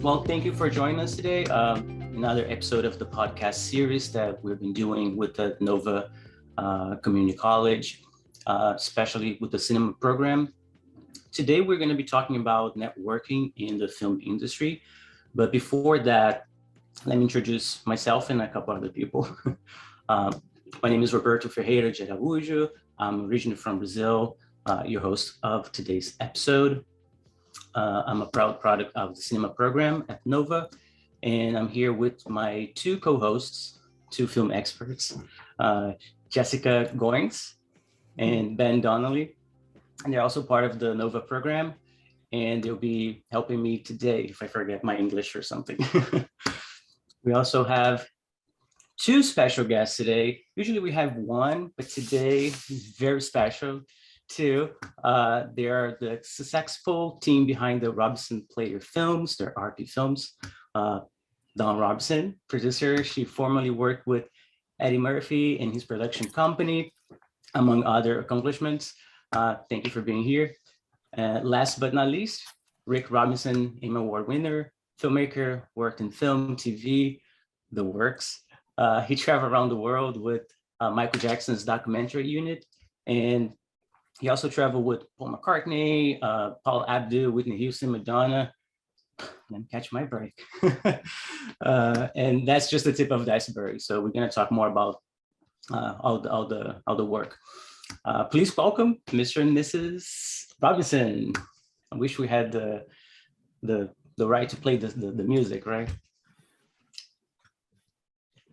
Well, thank you for joining us today. Another episode of the podcast series that we've been doing with the Nova Community College, especially with the cinema program. Today, we're going to be talking about networking in the film industry. But before that, let me introduce myself and a couple other people. My name is Roberto Ferreira de Araujo. I'm originally from Brazil, your host of today's episode. I'm a proud product of the cinema program at Nova, and I'm here with my two co-hosts, two film experts, Jessica Goins and Ben Donnelly. And they're also part of the Nova program, and they'll be helping me today if I forget my English or something. We also have two special guests today. Usually we have one, but today is very special. Two, they are the successful team behind the Robinson Player films, their RP films. Dawn Robinson, producer, she formerly worked with Eddie Murphy in his production company, among other accomplishments. Thank you for being here. Last but not least, Rick Robinson, Emmy Award winner, filmmaker, worked in film, TV, the works. He traveled around the world with Michael Jackson's documentary unit, and he also traveled with Paul McCartney, Paul Abdul, Whitney Houston, Madonna. Let me catch my break. And that's just the tip of the iceberg. So we're going to talk more about all the work. Please welcome Mr. and Mrs. Robinson. I wish we had the right to play the music, right?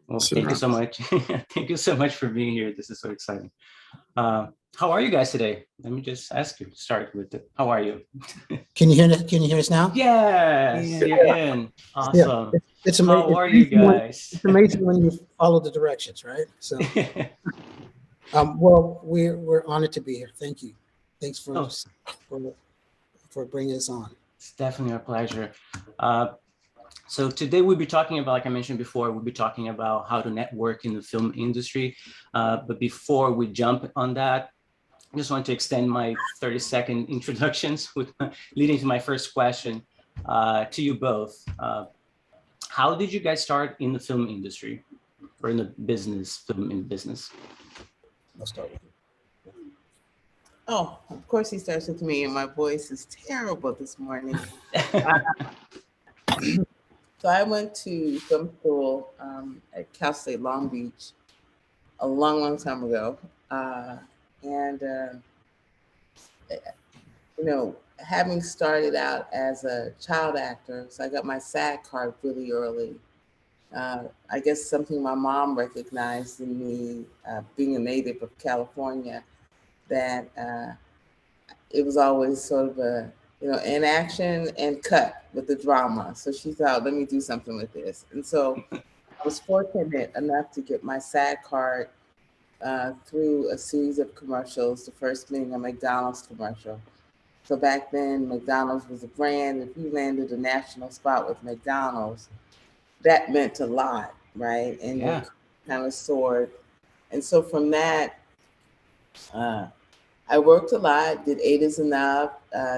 Well, thank you so much. Thank you so much for being here. This is so exciting. How are you guys today? Let me just ask you. Start with it. How are you? Can you hear? Can you hear us now? Yes, you're in. Awesome. Yeah, it's amazing. How are you guys? It's amazing when you follow the directions, right? So, well, we're honored to be here. Thank you. Thanks for bringing us on. It's definitely a pleasure. So today we'll be talking about, like I mentioned before, we'll be talking about how to network in the film industry. But before we jump on that, I just want to extend my 30-second introductions with leading to my first question to you both. How did you guys start in the film industry or in the film in business? I'll start with you. Oh, of course he starts with me, and my voice is terrible this morning. So I went to film school at Cal State Long Beach a long time ago. Having started out as a child actor, so I got my SAG card really early. I guess something my mom recognized in me, being a native of California, that it was always sort of an action and cut with the drama. So she thought, let me do something with this. And so I was fortunate enough to get my SAG card through a series of commercials, the first being a McDonald's commercial. So back then, McDonald's was a brand. If you landed a national spot with McDonald's, that meant a lot, right? And you kind of soared. And so from that, I worked a lot, did Eight is Enough.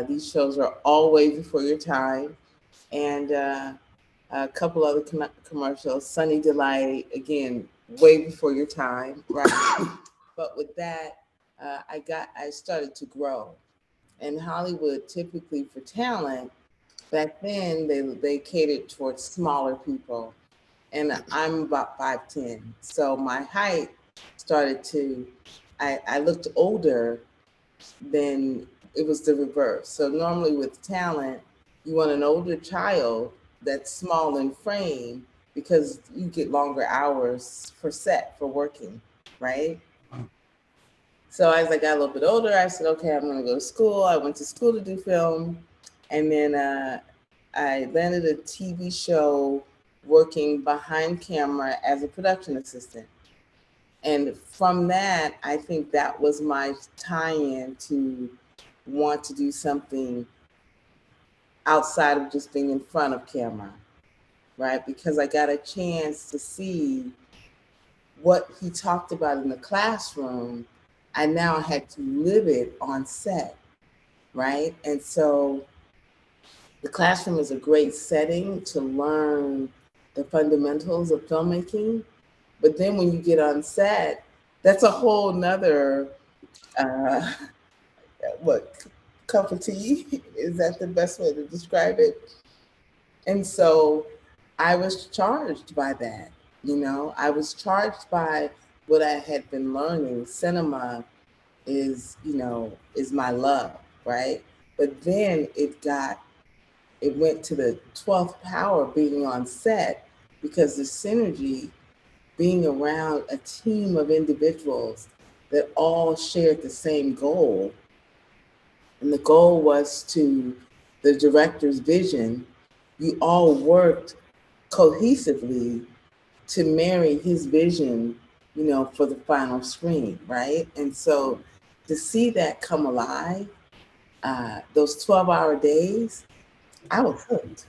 These shows are all way before your time. And a couple other commercials, Sunny Delight, again, way before your time, right? But with that, I started to grow. In Hollywood, typically for talent, back then they catered towards smaller people. And I'm about 5'10". So my height started to, I looked older than it was the reverse. So normally with talent, you want an older child that's small in frame because you get longer hours for set for working, right? So as I got a little bit older, I said, okay, I'm going to go to school. I went to school to do film. And then I landed a TV show working behind camera as a production assistant. And from that, I think that was my tie-in to want to do something outside of just being in front of camera, right? Because I got a chance to see what he talked about in the classroom. I now had to live it on set, right? And so the classroom is a great setting to learn the fundamentals of filmmaking. But then when you get on set, that's a whole nother, uh, what, cup of tea? Is that the best way to describe it? And so I was charged by that. I was charged by what I had been learning. Cinema is my love, right? But then it went to the 12th power being on set, because the synergy, being around a team of individuals that all shared the same goal. And the goal was to the director's vision. You all worked cohesively to marry his vision, for the final screen, right? And so to see that come alive, those 12-hour days, I was hooked,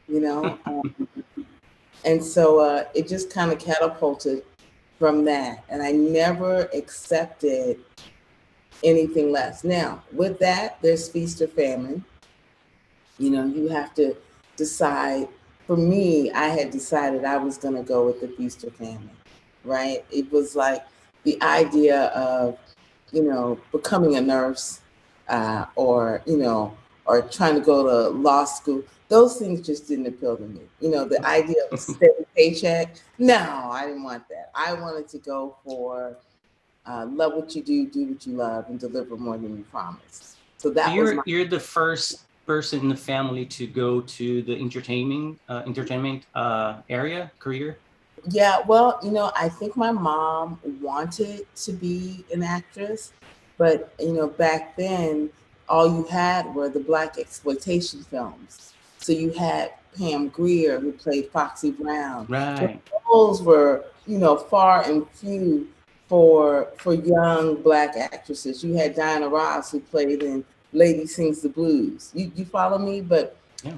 you know? And so it just kind of catapulted from that. And I never accepted anything less. Now, with that, there's feast or famine. You have to decide. For me, I had decided I was going to go with the feast or famine, right? It was like the idea of, becoming a nurse, or trying to go to law school. Those things just didn't appeal to me. The idea of a steady paycheck. No, I didn't want that. I wanted to go for love what you do what you love, and deliver more than you promised. So that was you're the first person in the family to go to the entertainment career. Yeah, well, I think my mom wanted to be an actress, but back then all you had were the Black exploitation films. So you had Pam Grier, who played Foxy Brown. Right. Those were, far and few for young Black actresses. You had Diana Ross, who played in Lady Sings the Blues. You follow me? But yeah.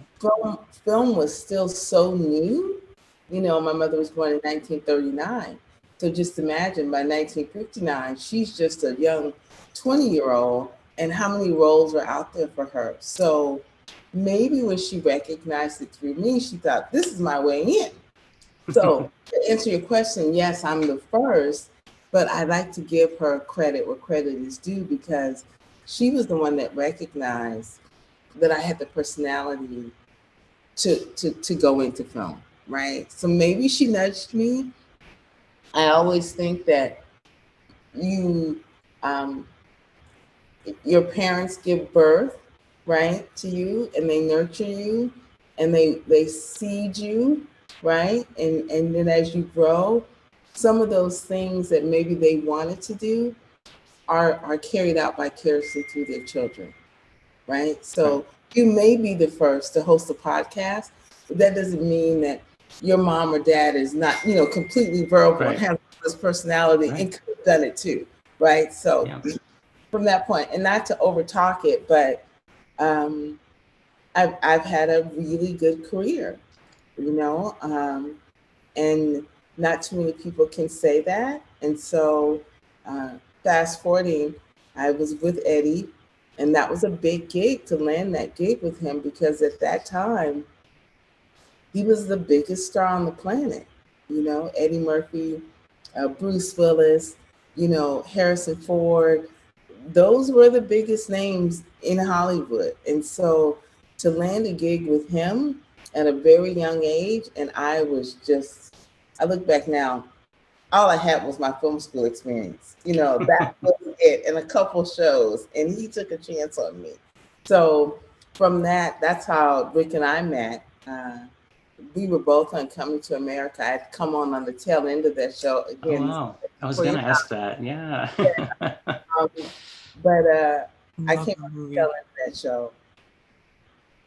Film was still so new. My mother was born in 1939. So just imagine, by 1959, she's just a young 20-year-old, and how many roles were out there for her. So maybe when she recognized it through me, she thought, this is my way in. So to answer your question, yes, I'm the first, but I like to give her credit where credit is due, because she was the one that recognized that I had the personality to go into film, right? So maybe she nudged me. I always think that your parents give birth, right, to you, and they nurture you, and they seed you, right? And then as you grow, some of those things that maybe they wanted to do are carried out vicariously through their children, right? So you may be the first to host a podcast, but that doesn't mean that your mom or dad is not, completely verbal and has this personality and could have done it too, right? So from that point, and not to overtalk it, but I've had a really good career, and not too many people can say that. And so fast forwarding, I was with Eddie, and that was a big gig to land that gig with him, because at that time, he was the biggest star on the planet. Eddie Murphy, Bruce Willis, Harrison Ford. Those were the biggest names in Hollywood. And so to land a gig with him at a very young age, and I look back now, all I had was my film school experience. That was it, and a couple shows, and he took a chance on me. So from that's how Rick and I met. We were both on Coming to America. I'd come on the tail end of that show again. Oh, wow. I was going to ask that. Yeah. But I came on the tail end of that show.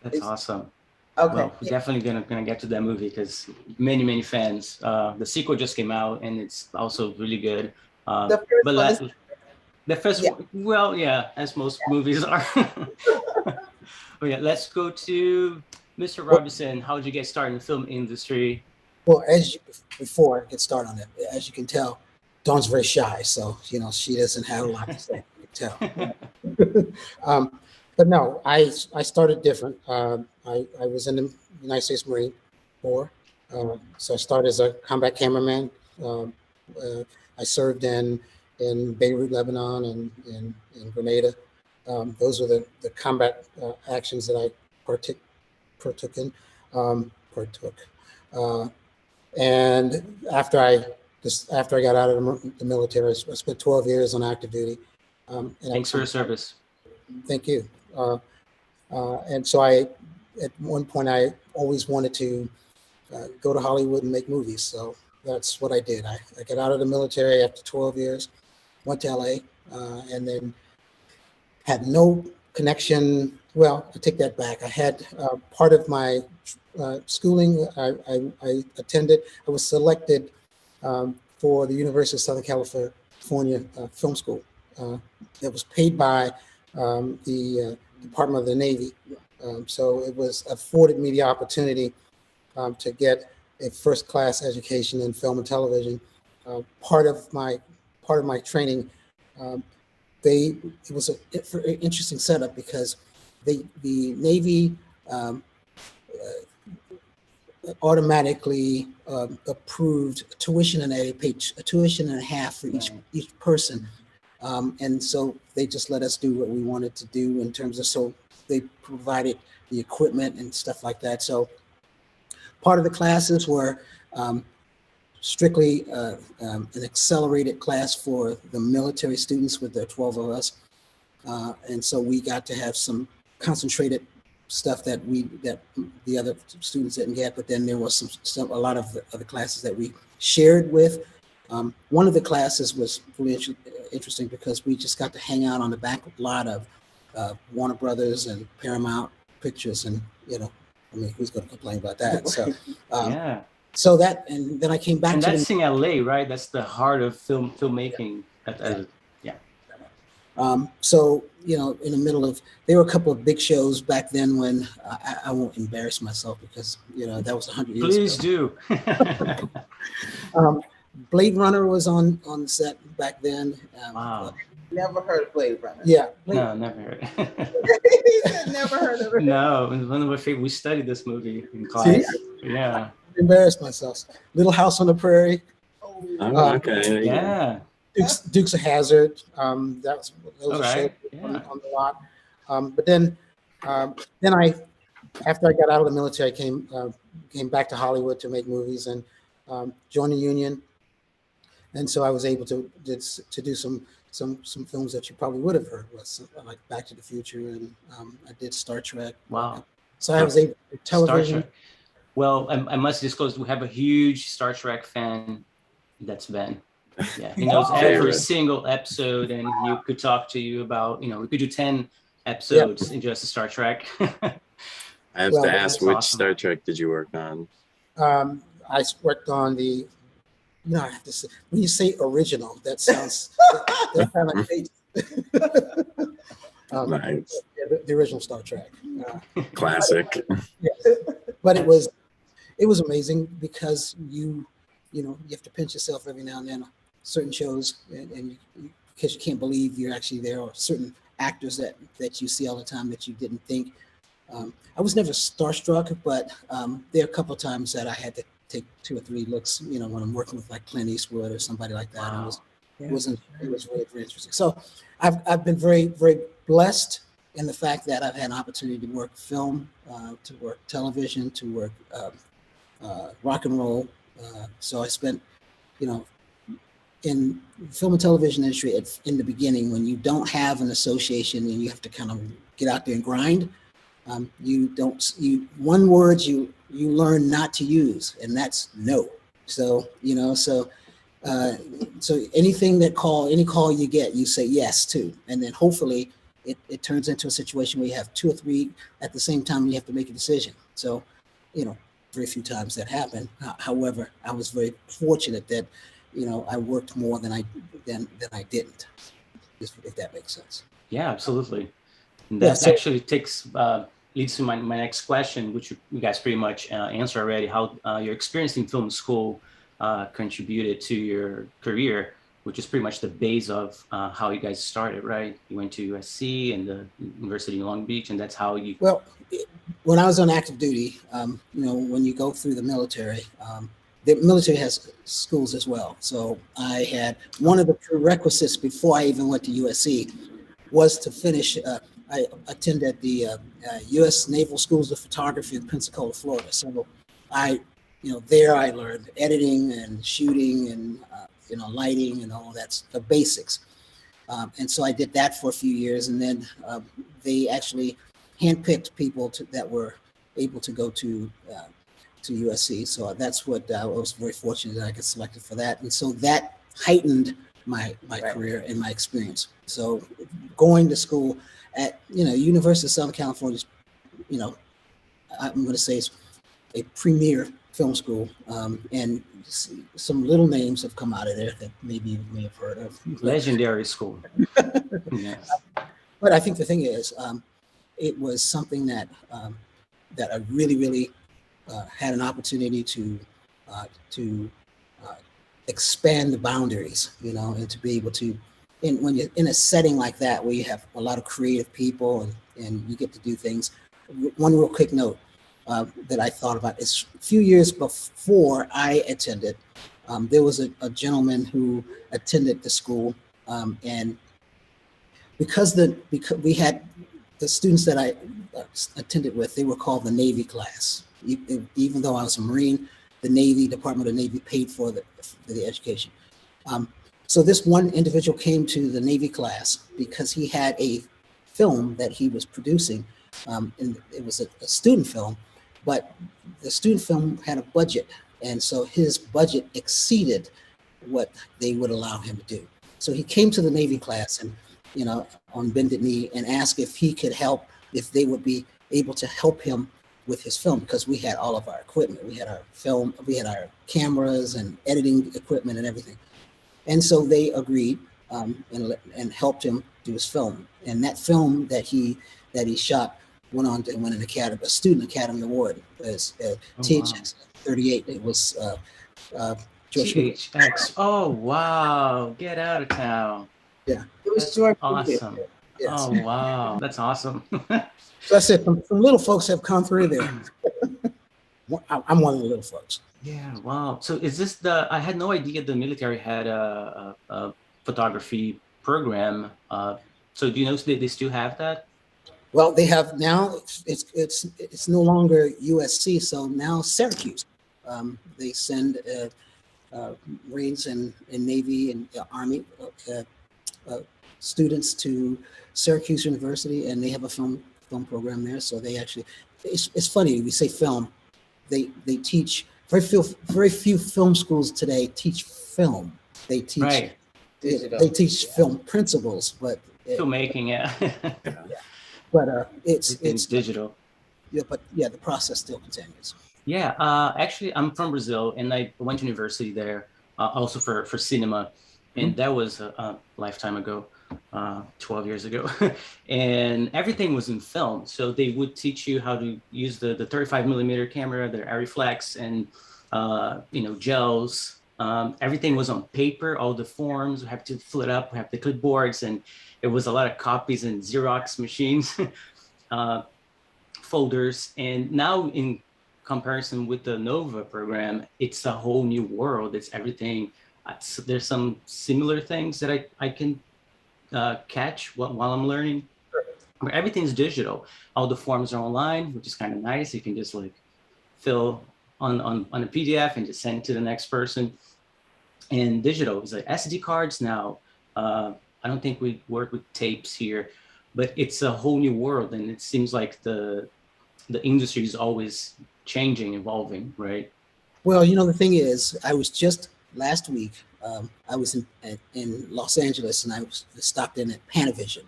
That's awesome. Okay. Well, we're definitely gonna get to that movie, because many fans. The sequel just came out, and it's also really good. The first one, well, yeah, as most movies are. But yeah, let's go to Mr. Robinson. How did you get started in the film industry? Well, before I get started on that, as you can tell, Dawn's very shy, so she doesn't have a lot to say. You can tell. but no, I started different. I was in the United States Marine Corps, so I started as a combat cameraman. Um, I served in Beirut, Lebanon, and in Grenada. Those were the combat actions that I partook in. Partook. And after I got out of the military, I spent 12 years on active duty. Thanks for your service. Thank you. And so at one point, I always wanted to go to Hollywood and make movies. So that's what I did. I got out of the military after 12 years, went to LA, and then had no connection. Well, I take that back. I had part of my schooling I attended. I was selected for the University of Southern California Film School. It was paid by the Department of the Navy. So it was afforded me the opportunity to get a first-class education in film and television. Part of my training, it was an interesting setup because the Navy automatically approved tuition, and they paid a tuition and a half for each person. And so they just let us do what we wanted to do in terms of, so they provided the equipment and stuff like that. So part of the classes were strictly an accelerated class for the military students with the 12 of us. And so we got to have some concentrated stuff that the other students didn't get, but then there was a lot of the other classes that we shared with. One of the classes was really interesting because we just got to hang out on the back lot of Warner Brothers and Paramount Pictures, and I mean, who's going to complain about that? So yeah. So that, and then I came back. And that's in LA, right? That's the heart of filmmaking. Yeah. So in the middle of, there were a couple of big shows back then when I won't embarrass myself because that was 100 years ago. Please do. Blade Runner was on the set back then. Wow. Never heard of Blade Runner. Yeah. No, never heard. Never heard of it. No, it was one of my favorite. We studied this movie in class. See? Yeah. I embarrassed myself. Little House on the Prairie. Oh, okay. Yeah. Dukes of Hazzard. That was a show on the lot. But then after I got out of the military, I came back to Hollywood to make movies and joined the union. And so I was able to do some films that you probably would have heard, was like Back to the Future, and I did Star Trek. Wow. So I was able to do television. Star Trek. Well, I must disclose we have a huge Star Trek fan. That's Ben. Yeah, he knows every single episode, and he could talk to you about, we could do 10 episodes in just Star Trek. I have to ask, which Star Trek did you work on? I worked on the, I have to say, when you say original, that sounds that kind of like Nice. the original Star Trek. Classic. But it was amazing because you have to pinch yourself every now and then. Certain shows, and because you can't believe you're actually there, or certain actors that you see all the time that you didn't think. I was never starstruck, but there are a couple of times that I had to take 2 or 3 looks, when I'm working with like Clint Eastwood or somebody like that. Wow. It was really very interesting. So I've been very, very blessed in the fact that I've had an opportunity to work film, to work television, to work rock and roll. So I spent, in film and television industry, in the beginning, when you don't have an association and you have to kind of get out there and grind, one word you learn not to use, and that's no. So, so any call you get, you say yes to, and then hopefully it turns into a situation where you have 2 or 3 at the same time, and you have to make a decision. So, very few times that happened. However, I was very fortunate that, I worked more than I didn't, if that makes sense. Yeah, absolutely. And that actually leads to my next question, which you guys pretty much answered already, how your experience in film school contributed to your career. which is pretty much the base of how you guys started, right? You went to USC and the University of Long Beach, and that's how you. Well, when I was on active duty, when you go through the military has schools as well. So I had one of the prerequisites before I even went to USC was to finish. I attended the U.S. Naval Schools of Photography in Pensacola, Florida. So there I learned editing and shooting and lighting and all that's the basics. And so I did that for a few years, and then they actually handpicked people that were able to go to USC. So that's what I was very fortunate that I got selected for that. And so that heightened my career and my experience. So going to school at University of Southern California, I'm going to say it's a premier film school, and some little names have come out of there that maybe you may have heard of. Legendary school. Yes. But I think the thing is, it was something that I really, really had an opportunity to expand the boundaries, and to be able to, when you're in a setting like that where you have a lot of creative people and you get to do things. One real quick note that I thought about is a few years before I attended, there was a gentleman who attended the school, and because we had the students that I attended with, they were called the Navy class. Even though I was a Marine, the Navy, Department of the Navy paid for the education. So this one individual came to the Navy class because he had a film that he was producing, and it was a student film, but the student film had a budget, and so his budget exceeded what they would allow him to do. So he came to the Navy class and, on bended knee, and asked if he could help, if they would be able to help him with his film, because we had all of our equipment. We had our film, we had our cameras and editing equipment and everything. And so they agreed and helped him do his film. And that film that he shot went on to win a Student Academy Award as THX 38. It was George THX. Oh, wow. Get out of town. Yeah. It was George. Awesome. Yes. Oh, wow. That's awesome. So I said, some little folks have come through there. I'm one of the little folks. Yeah, wow. So is this I had no idea the military had a photography program. So do you know they still have that? Well, they have now. It's no longer USC. So now Syracuse. They send Marines and Navy and Army students to Syracuse University, and they have a film program there. So they actually, it's funny we say film. They teach very few film schools today teach film. They teach right. They teach film principles, but filmmaking, yeah. But it's digital. Yeah, but yeah, the process still continues. Yeah, actually, I'm from Brazil, and I went to university there, also for cinema, and that was a lifetime ago, 12 years ago, and everything was in film. So they would teach you how to use the 35 millimeter camera, the Arriflex, and gels. Everything was on paper. All the forms we have to fill it up. We have the clipboards, and it was a lot of copies and Xerox machines, folders. And now in comparison with the NOVA program, it's a whole new world. It's everything. There's some similar things that I can catch while I'm learning. Where everything's digital. All the forms are online, which is kind of nice. You can just like fill on a PDF and just send it to the next person. And digital is like SD cards now. I don't think we work with tapes here, but it's a whole new world, and it seems like the industry is always changing, evolving, right? Well, the thing is, I was just last week. I was in Los Angeles, and I stopped in at Panavision.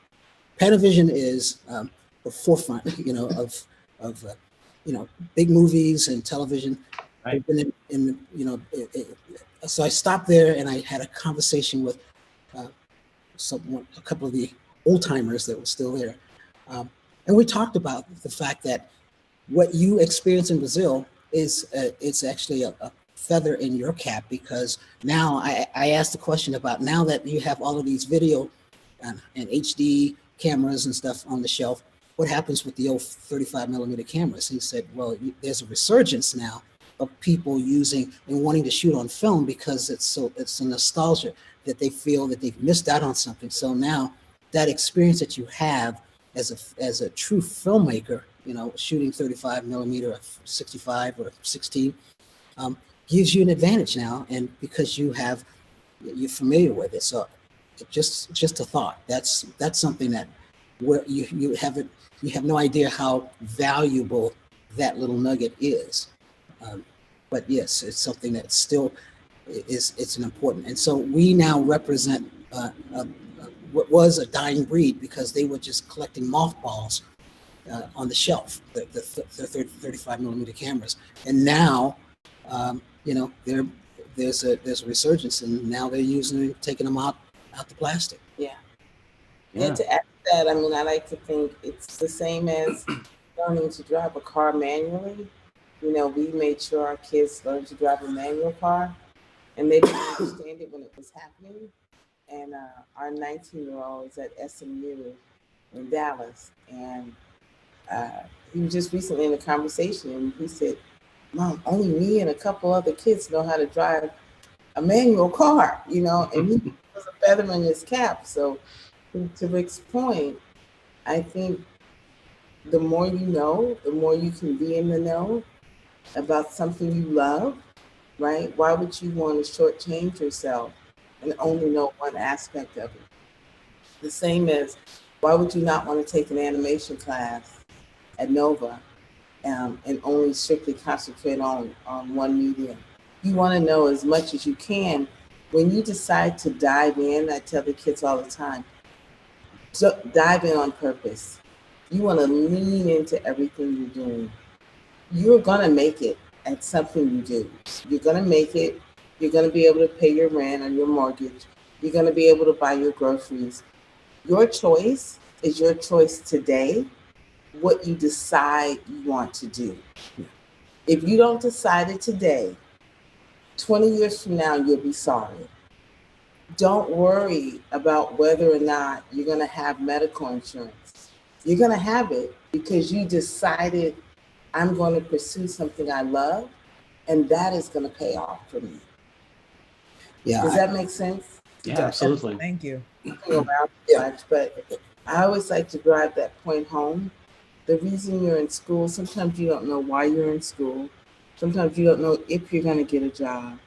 Panavision is the forefront, of big movies and television. Right. Been so I stopped there, and I had a conversation with a couple of the old timers that were still there, and we talked about the fact that what you experience in Brazil is it's actually a feather in your cap, because now I asked the question about, now that you have all of these video and HD cameras and stuff on the shelf, what happens with the old 35 millimeter cameras? He said, well, there's a resurgence now of people using and wanting to shoot on film, because it's a nostalgia that they feel that they've missed out on something. So now that experience that you have as a true filmmaker, shooting 35 millimeter or 65 or 16, gives you an advantage now, and because you're familiar with it. So just a thought. That's something that where you have no idea how valuable that little nugget is. But yes, it's something that still it's an important. And so we now represent what was a dying breed, because they were just collecting mothballs on the shelf, the 35 millimeter cameras. And now, there's a resurgence, and now they're taking them out the plastic. Yeah. And to add to that, I like to think it's the same as learning to drive a car manually. We made sure our kids learned to drive a manual car, and they didn't understand it when it was happening. And our 19-year-old is at SMU in Dallas, and he was just recently in a conversation, and he said, Mom, only me and a couple other kids know how to drive a manual car, and he was a feather in his cap. So to Rick's point, I think the more you know, the more you can be in the know about something you love, right? Why would you want to shortchange yourself and only know one aspect of it? The same as, why would you not want to take an animation class at Nova and only strictly concentrate on one medium? You want to know as much as you can. When you decide to dive in, I tell the kids all the time, so dive in on purpose. You want to lean into everything you're doing. You're going to make it at something you do. You're going to make it. You're going to be able to pay your rent or your mortgage. You're going to be able to buy your groceries. Your choice is your choice today, what you decide you want to do. If you don't decide it today, 20 years from now, you'll be sorry. Don't worry about whether or not you're going to have medical insurance. You're going to have it because you decided, I'm going to pursue something I love, and that is going to pay off for me. Yeah. Does that make sense? Yeah, absolutely. Thank you. But I always like to drive that point home. The reason you're in school, sometimes you don't know why you're in school. Sometimes you don't know if you're going to get a job.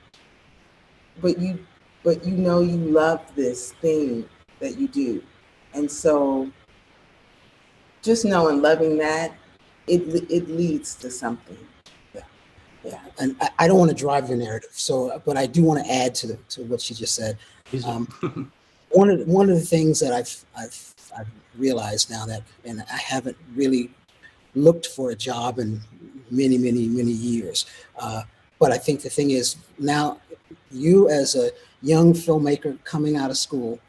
But you know you love this thing that you do. And so just knowing, loving that, it leads to something. Yeah, and I don't want to drive the narrative, but I do want to add to what she just said. One of the things that I've realized now that, and I haven't really looked for a job in many years, but I think the thing is, now you as a young filmmaker coming out of school,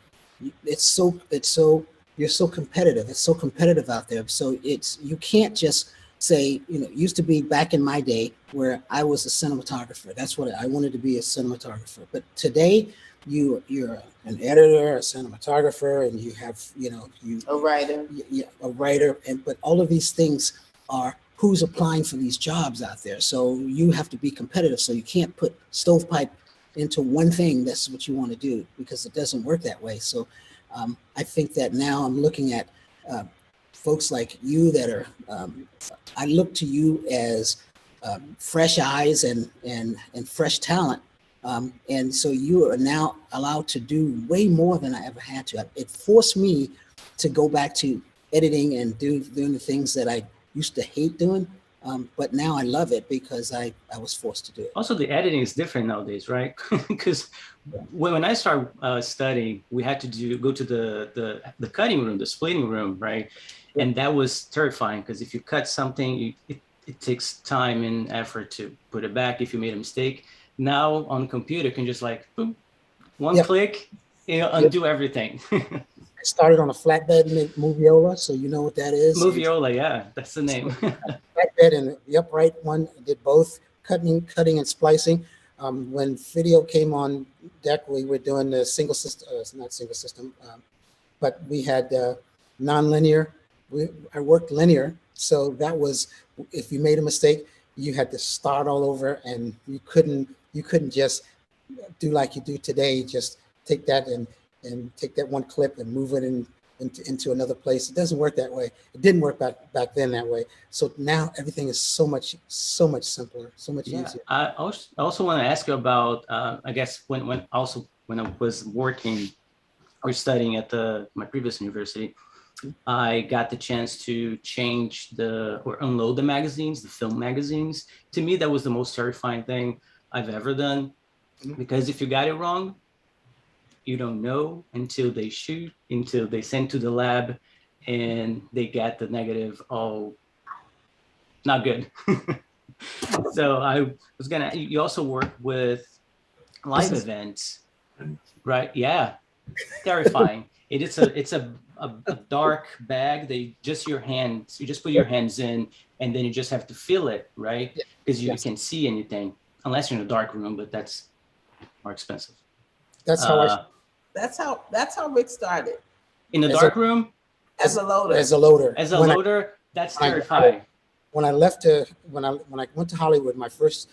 you're so competitive. It's so competitive out there. So you can't just say, used to be back in my day where I was a cinematographer. That's what I wanted to be, a cinematographer. But today you're an editor, a cinematographer, and you have, a writer. A writer. But all of these things are who's applying for these jobs out there. So you have to be competitive. So you can't put stovepipe into one thing. That's what you want to do, because it doesn't work that way. So I think that now I'm looking at folks like you that are, I look to you as fresh eyes and fresh talent. And so you are now allowed to do way more than I ever had to. It forced me to go back to editing and doing the things that I used to hate doing. But now I love it because I was forced to do it. Also, the editing is different nowadays, right? Because when I started studying, we had to go to the cutting room, the splitting room, right? And that was terrifying, because if you cut something, it takes time and effort to put it back if you made a mistake. Now on the computer, you can just boom, one click, undo everything. I started on a flatbed Moviola, so you know what that is. Moviola, yeah, that's the name. Flatbed and the upright one, did both cutting and splicing. when video came on deck, we were doing the single system, not single system, but we had non-linear. I worked linear, so that was, if you made a mistake, you had to start all over, and you couldn't just do like you do today, just take that and take that one clip and move it into another place. It doesn't work that way. It didn't work back then that way. So now everything is so much simpler, so much easier. I also want to ask you about, I guess when I was working or studying at my previous university, I got the chance to change or unload the magazines, the film magazines. To me, that was the most terrifying thing I've ever done, because if you got it wrong, you don't know until they shoot, until they send to the lab and they get the negative. Oh, not good. So you also work with live events, right? Yeah, terrifying. It's a dark bag. You just put your hands in, and then you just have to feel it, right? Because you can see anything, unless you're in a dark room, but that's more expensive. That's how Rick started. In the dark room? As a loader. As a loader. As a loader, that's terrifying. When I went to Hollywood, my first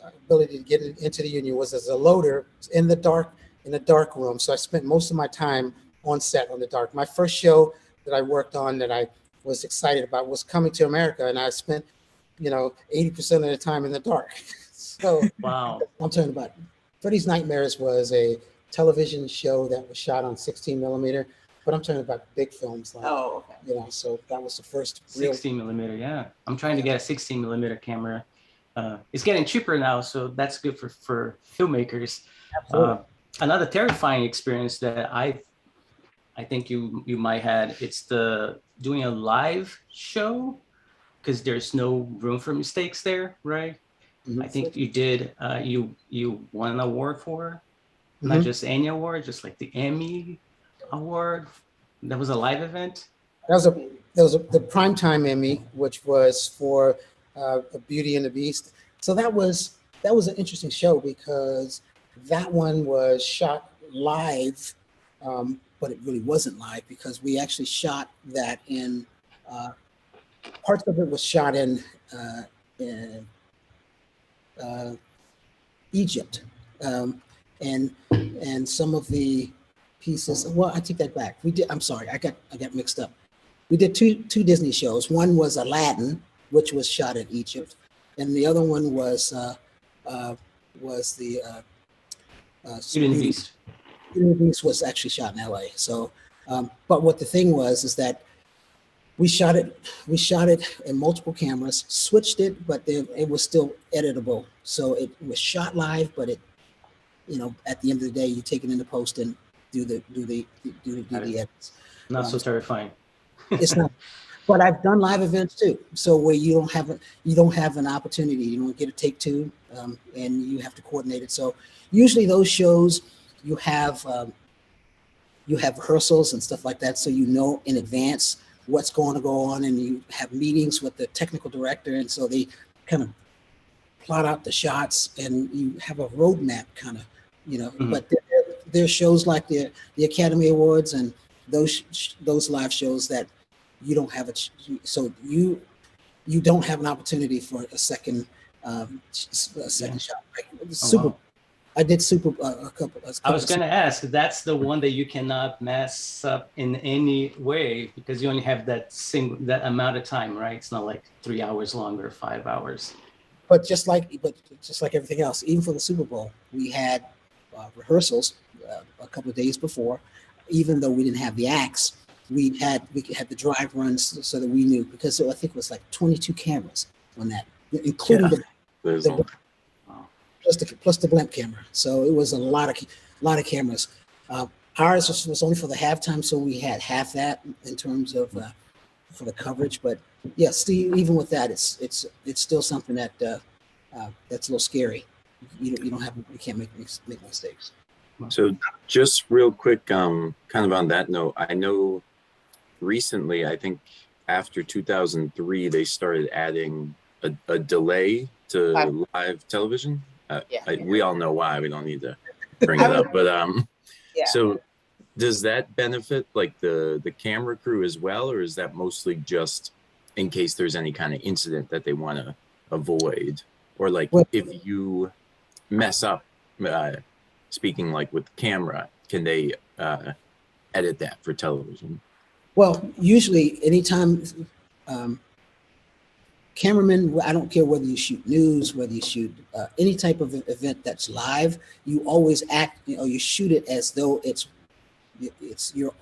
ability to get into the union was as a loader in the dark room. So I spent most of my time on set on the dark. My first show that I worked on that I was excited about was Coming to America, and I spent 80% of the time in the dark. So wow. I'm talking about Freddy's Nightmares was a television show that was shot on 16 millimeter, but I'm talking about big films like, so that was the first 16 millimeter. Yeah. I'm trying to get a 16 millimeter camera. It's getting cheaper now, so that's good for filmmakers. Another terrifying experience that I think you might had, it's doing a live show, because there's no room for mistakes there, right? Mm-hmm. I think you did. You won an award for, not just any award, just like the Emmy Award. That was a live event. That was the primetime Emmy, which was for Beauty and the Beast. So that was an interesting show, because that one was shot live, but it really wasn't live, because we actually shot that in parts of it was shot in Egypt, and some of the pieces. Well, I take that back. I'm sorry, I got mixed up. We did two Disney shows. One was Aladdin, which was shot in Egypt, and the other one was the Beauty and the Beast. Beauty and the Beast was actually shot in LA. So, but what the thing was that we shot it in multiple cameras, switched it, but it was still editable. So it was shot live, but it, at the end of the day, you take it into post and do the edits. Not so terrifying. It's not. But I've done live events too. So where you don't have an opportunity, you don't get a take two, and you have to coordinate it. So usually those shows you have rehearsals and stuff like that, so in advance what's going to go on, and you have meetings with the technical director, and so they kind of plot out the shots, and you have a roadmap kind of, Mm-hmm. But there's shows like the Academy Awards and those live shows that you don't have so you don't have an opportunity for a second shot. Super. Wow. I did Super a couple. I was going to ask, that's the one that you cannot mess up in any way, because you only have that amount of time, right? It's not like 3 hours long or 5 hours. But just like everything else, even for the Super Bowl, we had rehearsals a couple of days before. Even though we didn't have the acts, we had the drive runs so that we knew, because I think it was like 22 cameras on that, including plus the blimp camera. So it was a lot of cameras. Ours was only for the halftime, so we had half that in terms of for the coverage. But yeah, Steve, even with that, it's still something that that's a little scary. You can't make mistakes. So just real quick, kind of on that note, I know recently, I think after 2003, they started adding a delay to live television. We all know why. We don't need to bring it up. But so does that benefit like the camera crew as well, or is that mostly just in case there's any kind of incident that they want to avoid, or like if you mess up speaking like with the camera, can they edit that for television? Well, usually anytime cameramen, I don't care whether you shoot news, whether you shoot any type of event that's live, you always act, you shoot it as though you're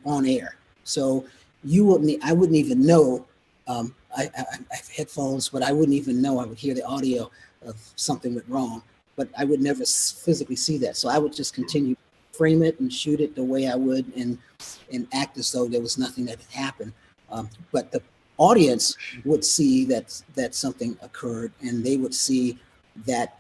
on air. So I wouldn't even know. I have headphones, but I wouldn't even know. I would hear the audio of something went wrong, but I would never physically see that. So I would just continue frame it and shoot it the way I would and act as though there was nothing that had happened. But the audience would see that something occurred, and they would see that.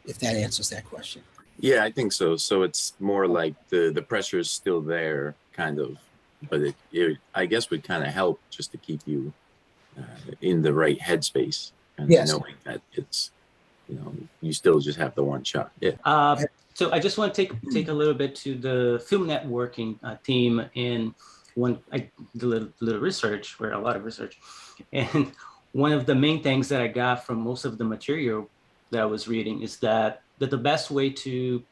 If that answers that question. Yeah, I think so. So it's more like the pressure is still there, kind of, but it I guess would kind of help just to keep you in the right headspace and knowing that it's, you still just have the one shot. Yeah. So I just want to take a little bit to the film networking team. And I did a little research, or a lot of research, and one of the main things that I got from most of the material that I was reading is that the best way to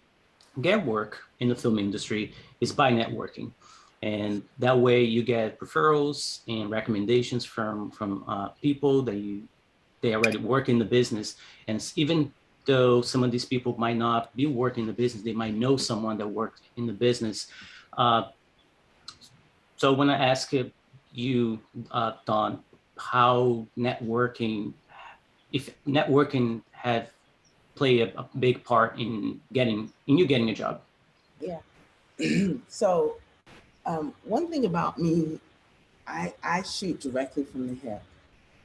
get work in the film industry is by networking. And that way you get referrals and recommendations from people that they already work in the business. And even though some of these people might not be working in the business, they might know someone that worked in the business. So when I ask you, Don, how if networking had play a big part in you getting a job. Yeah. So one thing about me, I shoot directly from the hip,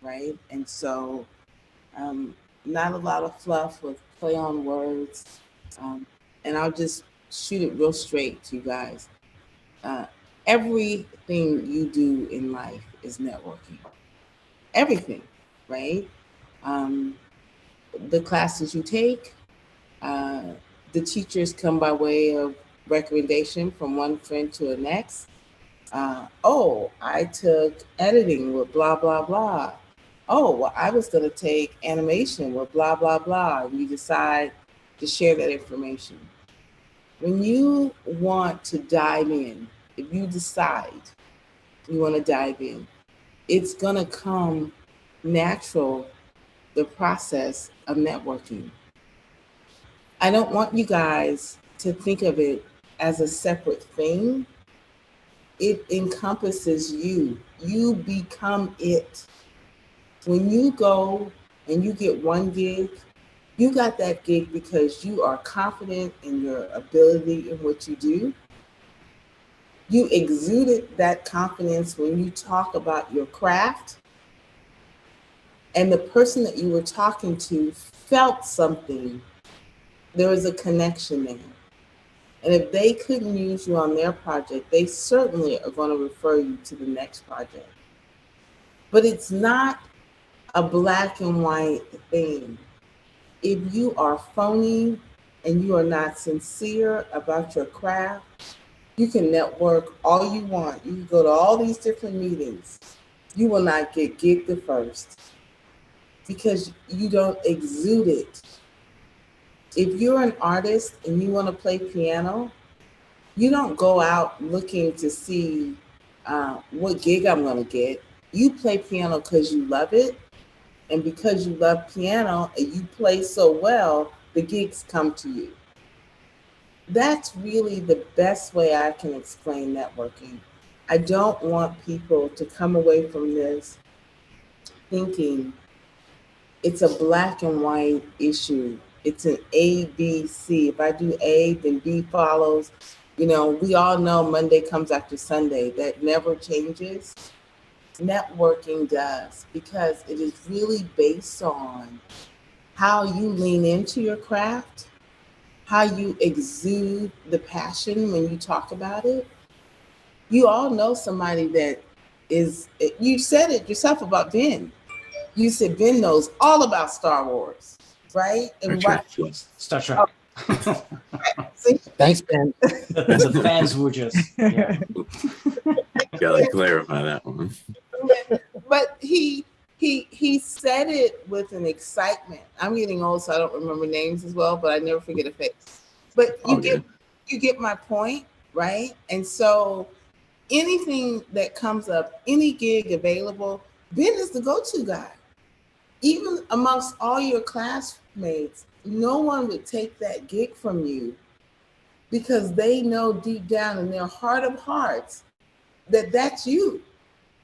right? And so not a lot of fluff with play on words. And I'll just shoot it real straight to you guys. Everything you do in life is networking. Everything, right? The classes you take, the teachers come by way of recommendation from one friend to the next. I took editing with blah, blah, blah. Oh, well, I was going to take animation with blah, blah, blah. And you decide to share that information. When you want to dive in, if you decide you want to dive in, it's going to come natural, the process of networking. I don't want you guys to think of it as a separate thing. It encompasses you. You become it. When you go and you get one gig, you got that gig because you are confident in your ability in what you do. You exuded that confidence when you talk about your craft. And the person that you were talking to felt something. There was a connection there. And if they couldn't use you on their project, they certainly are going to refer you to the next project. But it's not a black and white thing. If you are phony and you are not sincere about your craft, you can network all you want. You can go to all these different meetings. You will not get gigged first because you don't exude it. If you're an artist and you want to play piano, you don't go out looking to see what gig I'm going to get. You play piano because you love it. And because you love piano and you play so well, the gigs come to you. That's really the best way I can explain networking. I don't want people to come away from this thinking it's a black and white issue. It's an A, B, C. If I do A, then B follows. We all know Monday comes after Sunday. That never changes. Networking does, because it is really based on how you lean into your craft, how you exude the passion when you talk about it. You all know somebody that is, you said it yourself about Ben. you said Ben knows all about Star Wars, right? And Star Trek. Oh, see? Thanks, Ben. The fans were just, yeah. Gotta clarify that one. But he said it with an excitement. I'm getting old, so I don't remember names as well, but I never forget a face. But you get my point, right? And so anything that comes up, any gig available, Ben is the go-to guy. Even amongst all your classmates, no one would take that gig from you because they know deep down in their heart of hearts that that's you,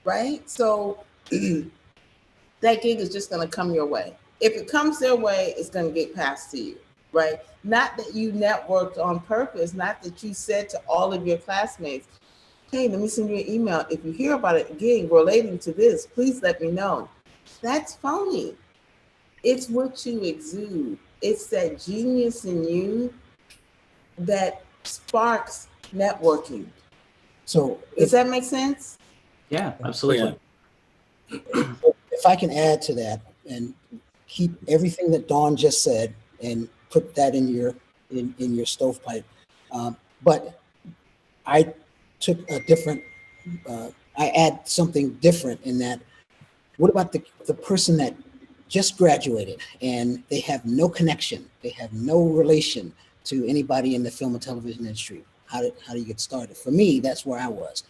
right? So that gig is just going to come your way. If it comes their way, it's going to get passed to you, right? Not that you networked on purpose, not that you said to all of your classmates, hey, let me send you an email. If you hear about a gig relating to this, please let me know. That's phony. It's what you exude. It's that genius in you that sparks networking. So does that make sense? Yeah, absolutely. If I can add to that and keep everything that Dawn just said and put that in your stovepipe, but I took a different. I add something different in that. What about the person that just graduated and they have no connection, they have no relation to anybody in the film and television industry? How do you get started? For me, that's where I was.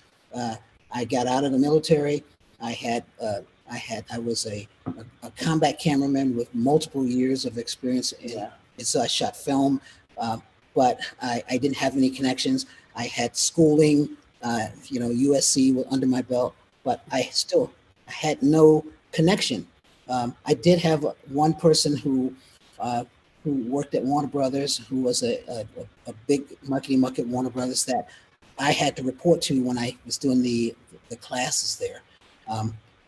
I got out of the military. I was a combat cameraman with multiple years of experience, and so I shot film, but I didn't have any connections. I had schooling, USC under my belt, but I had no connection. I did have one person who worked at Warner Brothers, who was a big marketing muck at Warner Brothers that I had to report to when I was doing the classes there.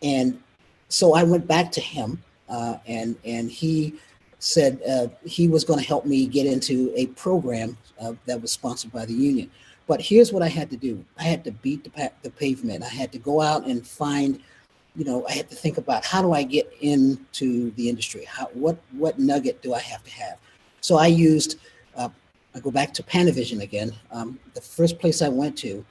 And so I went back to him, and he said he was going to help me get into a program that was sponsored by the union. But here's what I had to do. I had to beat the pavement. I had to go out and find, I had to think about how do I get into the industry? What nugget do I have to have? So I used, I go back to Panavision again. The first place I went to,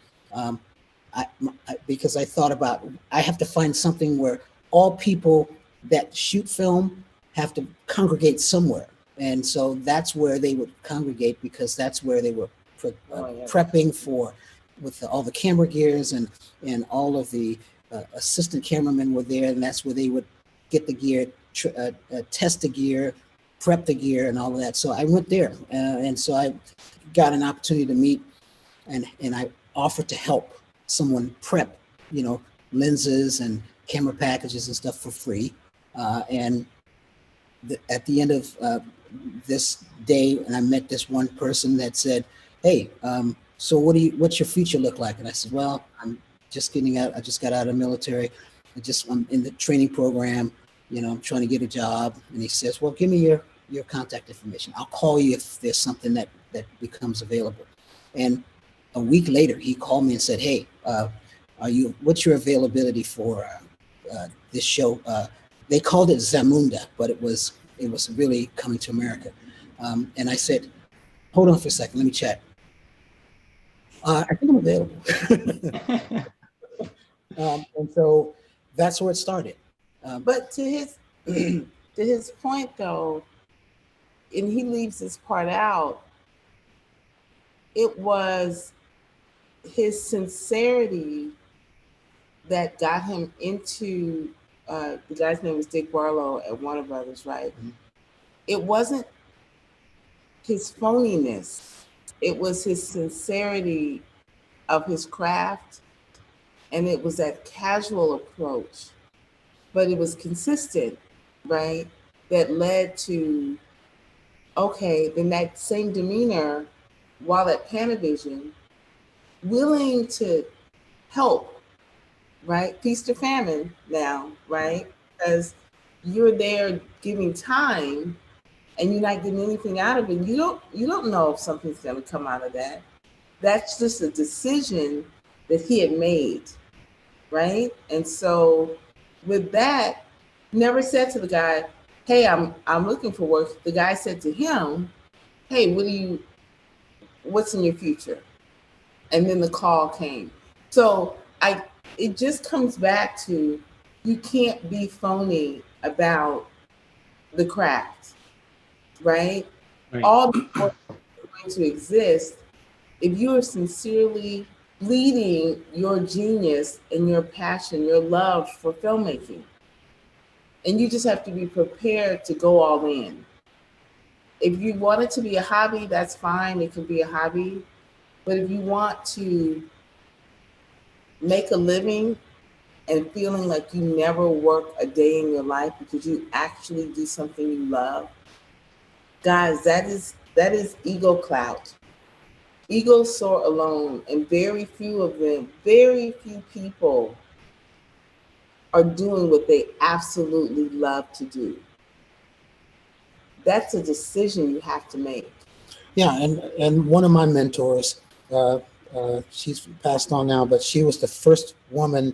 because I thought about, I have to find something where all people that shoot film have to congregate somewhere. And so that's where they would congregate, because that's where they were prepping with all the camera gears and all of the assistant cameramen were there, and that's where they would get the gear, test the gear, prep the gear, and all of that. So I went there, and so I got an opportunity to meet, and I offered to help someone prep, lenses and camera packages and stuff for free. And at the end of this day, and I met this one person that said, "Hey, so what's your future look like?" And I said, "Well, I'm just getting out. I just got out of the military. I'm in the training program. I'm trying to get a job." And he says, "Well, give me your contact information. I'll call you if there's something that becomes available." And a week later, he called me and said, "Hey, what's your availability for this show?" They called it Zamunda, but it was really Coming to America. And I said, "Hold on for a second. Let me check. I think I'm available." And so that's where it started. But to his point, though, and he leaves this part out, it was his sincerity that got him into, the guy's name was Dick Barlow at Warner Brothers, right? Mm-hmm. It wasn't his phoniness. It was his sincerity of his craft, and it was that casual approach, but it was consistent, right? That led to, okay, then that same demeanor while at Panavision, willing to help, right? Feast or famine now, right? Because you're there giving time and you're not getting anything out of it. You don't know if something's going to come out of that. That's just a decision that he had made, right? And so with that, Never said to the guy, hey, I'm looking for work. The guy said to him, hey, what's in your future? And then the call came. So it just comes back to, you can't be phony about the craft, right? All the work is going to exist if you are sincerely bleeding your genius and your passion, your love for filmmaking. And you just have to be prepared to go all in. If you want it to be a hobby, that's fine. It can be a hobby. But if you want to make a living and feeling like you never work a day in your life because you actually do something you love, guys, that is ego clout. Egos soar alone, and very few people are doing what they absolutely love to do. That's a decision you have to make. Yeah, and one of my mentors, she's passed on now, but she was the first woman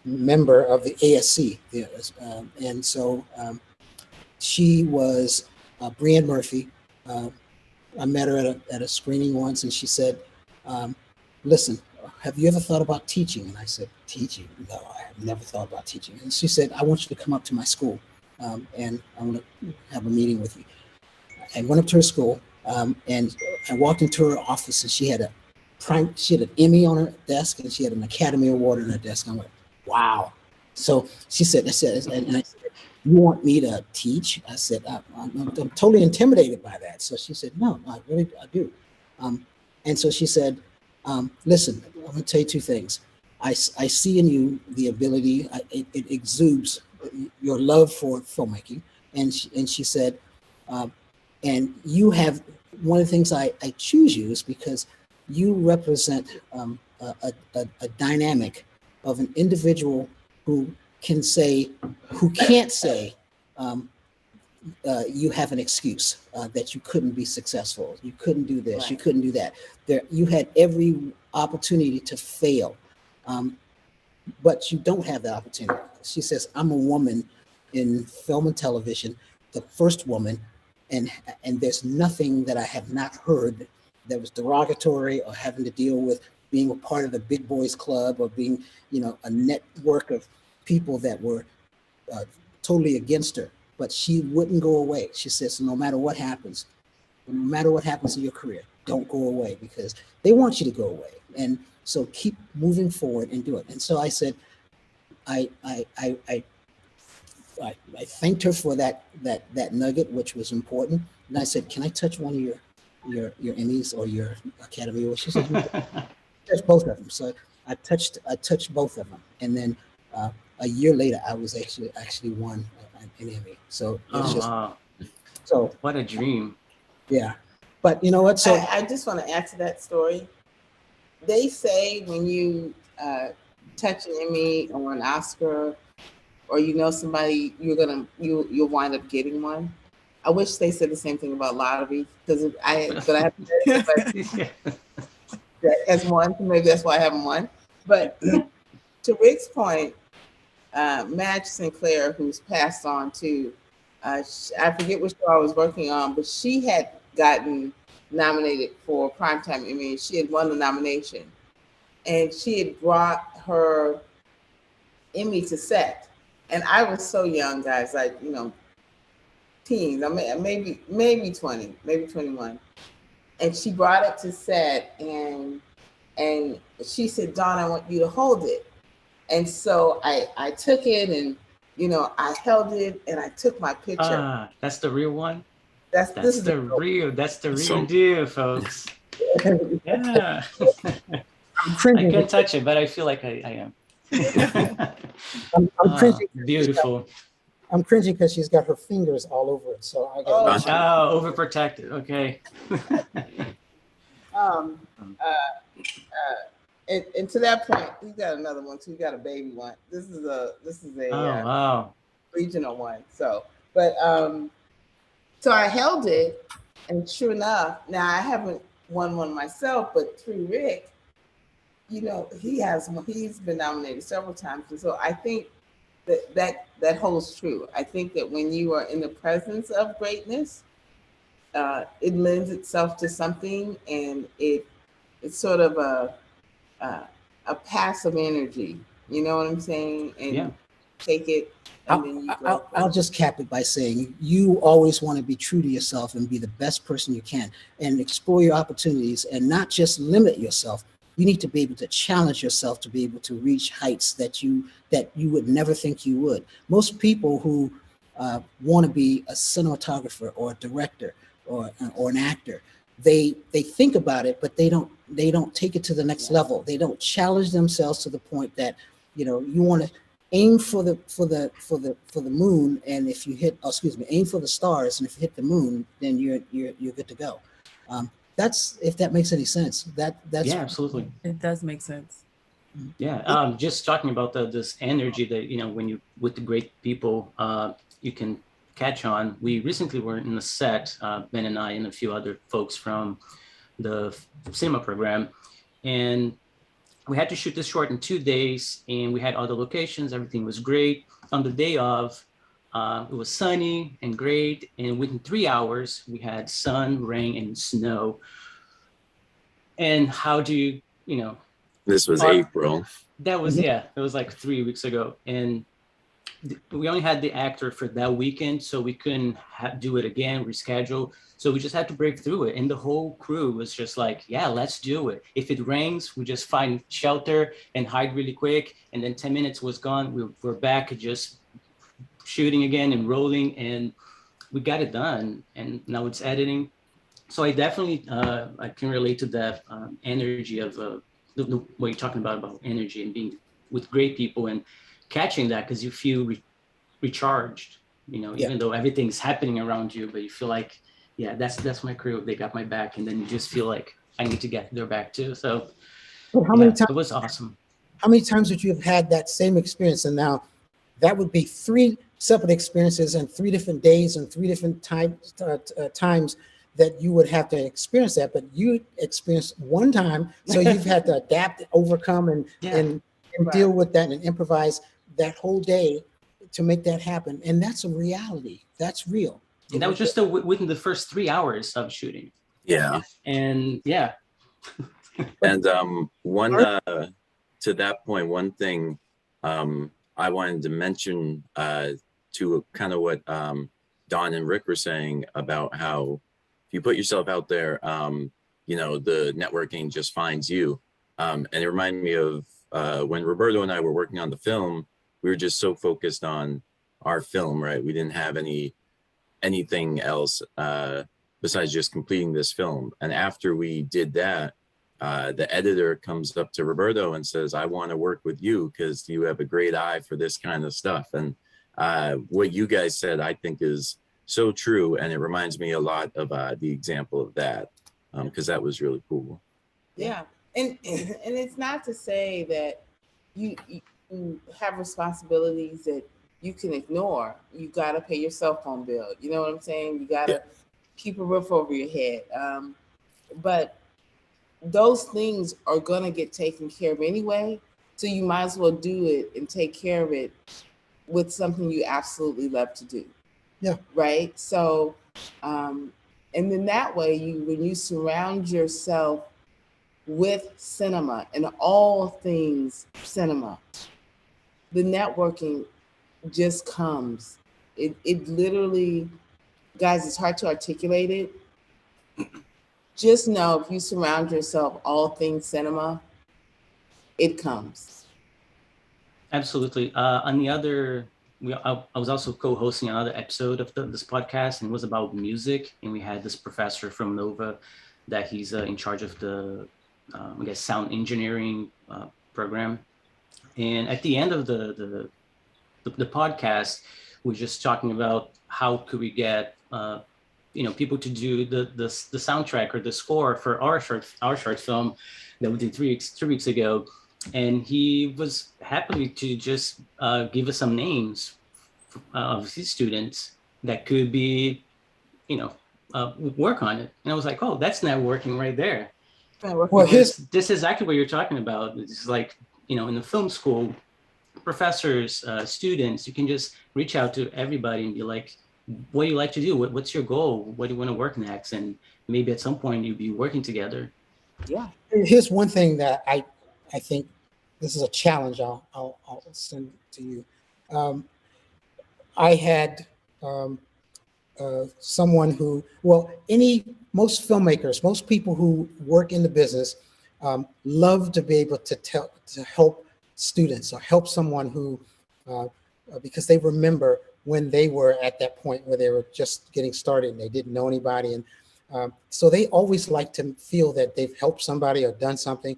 member of the ASC, and so she was Brianne Murphy. I met her at a screening once, and she said, listen, have you ever thought about teaching? And I said, teaching? No, I have never thought about teaching. And she said, I want you to come up to my school, and I want to have a meeting with you. I went up to her school, and I walked into her office, and she had an Emmy on her desk, and she had an Academy Award on her desk. I went, wow. So I said, you want me to teach? I said, I'm totally intimidated by that. So she said, no, I do. And so she said, listen, I'm going to tell you two things. I see in you the ability, it exudes your love for filmmaking. And she said, and you have, one of the things I choose you is because you represent a dynamic of an individual who can't say you have an excuse that you couldn't be successful, you couldn't do this, right. You couldn't do that. You had every opportunity to fail, but you don't have the opportunity. She says, I'm a woman in film and television, the first woman, and there's nothing that I have not heard that was derogatory or having to deal with being a part of the big boys club or being, a network of people that were totally against her. But she wouldn't go away. She says, no matter what happens in your career, don't go away, because they want you to go away. And so keep moving forward and do it. And so I said, I thanked her for that nugget, which was important. And I said, can I touch one of your Emmys or your Academy Awards? She said, no. Touch both of them. So I touched both of them. And then a year later, I was actually won an Emmy. So it's wow. So what a dream. Yeah. But you know what? So I just want to add to that story. They say when you touch an Emmy or an Oscar, or somebody, you'll wind up getting one. I wish they said the same thing about lottery, because I have as one, maybe that's why I haven't won. But to Rick's point, Madge Sinclair, who's passed on too, I forget which show I was working on, but she had gotten nominated for Primetime Emmy. She had won the nomination, and she had brought her Emmy to set. And I was so young, guys, like, teens, maybe 20, maybe 21. And she brought it to set, and she said, Dawn, I want you to hold it. And so I took it, and I held it, and I took my picture. That's the real one? That's the real deal, folks. Yeah. I'm cringing. I can't touch it, but I feel like I am. I'm cringing. Beautiful. I'm cringing because she's got her fingers all over it, so I got overprotected. Okay. And to that point, we got another one too. We got a baby one. This is a wow, regional one. So, but so I held it, and sure enough, now I haven't won one myself, but through Rick, he's been nominated several times, and so I think that holds true. I think that when you are in the presence of greatness, it lends itself to something, and it's sort of a passive energy. You know what I'm saying? And Yeah. take it, and then you go. I'll just cap it by saying you always want to be true to yourself and be the best person you can and explore your opportunities and not just limit yourself. You need to be able to challenge yourself to be able to reach heights that you would never think you would. Most people who want to be a cinematographer or a director or an actor, they think about it, but they don't take it to the next level. They don't challenge themselves to the point that, you know, you want to aim for the moon, and if you hit, aim for the stars, and if you hit the moon, then you're good to go. That's, if that makes any sense. That's yeah, absolutely. It does make sense. Yeah, just talking about this energy that, you know, when you with the great people, you can catch on. We recently were in the set, Ben and I and a few other folks from the cinema program, and we had to shoot this short in 2 days, and we had all the locations. Everything was great. On the day of, it was sunny and great, and within 3 hours, we had sun, rain, and snow. And how do you, you know? This was April. That was, it was like 3 weeks ago. And we only had the actor for that weekend, so we couldn't do it again, reschedule. So we just had to break through it. And the whole crew was just like, yeah, let's do it. If it rains, we just find shelter and hide really quick. And then 10 minutes was gone. We're back just shooting again and rolling, and we got it done. And now it's editing. So I definitely, I can relate to that energy of what you're talking about energy and being with great people and catching that, because you feel recharged, you know, even though everything's happening around you, but you feel like, yeah, that's my crew. They got my back. And then you just feel like I need to get their back too. So many times, it was awesome. How many times would you have had that same experience? And now that would be 3 separate experiences and 3 different days and 3 different times that you would have to experience that, but you experienced one time. So you've had to adapt, overcome, and deal with that and improvise that whole day to make that happen. And that's a reality. That's real. And that was just within the first 3 hours of shooting. Yeah. And and one to that point, one thing I wanted to mention to kind of what Don and Rick were saying about how if you put yourself out there, you know, the networking just finds you. And it reminded me of when Roberto and I were working on the film, we were just so focused on our film, right? We didn't have anything else besides just completing this film. And after we did that, the editor comes up to Roberto and says, I want to work with you because you have a great eye for this kind of stuff. And what you guys said, I think is so true. And it reminds me a lot of the example of that, because that was really cool. Yeah. And it's not to say that you have responsibilities that you can ignore. You got to pay your cell phone bill. You know what I'm saying? You got to keep a roof over your head. But those things are going to get taken care of anyway. So you might as well do it and take care of it with something you absolutely love to do. Yeah. Right. So, and then that way when you surround yourself with cinema and all things cinema, the networking just comes. It literally, guys, it's hard to articulate it. Just know if you surround yourself all things cinema, it comes. Absolutely. On the other, I was also co-hosting another episode of this podcast, and it was about music. And we had this professor from Nova that he's in charge of the, I guess, sound engineering program. And at the end of the podcast, we're just talking about how could we get people to do the soundtrack or the score for our short film that we did 3 weeks ago. And he was happy to just give us some names of his students that could be, work on it. And I was like, oh, that's networking right there. Well, this is exactly what you're talking about. It's like, in the film school, professors, students, you can just reach out to everybody and be like, what do you like to do? What's your goal? What do you want to work next? And maybe at some point you'll be working together. Yeah. Here's one thing that I think this is a challenge I'll send to you. I had someone who, most filmmakers, most people who work in the business love to be able to help students or help someone who, because they remember when they were at that point where they were just getting started and they didn't know anybody. And so they always like to feel that they've helped somebody or done something.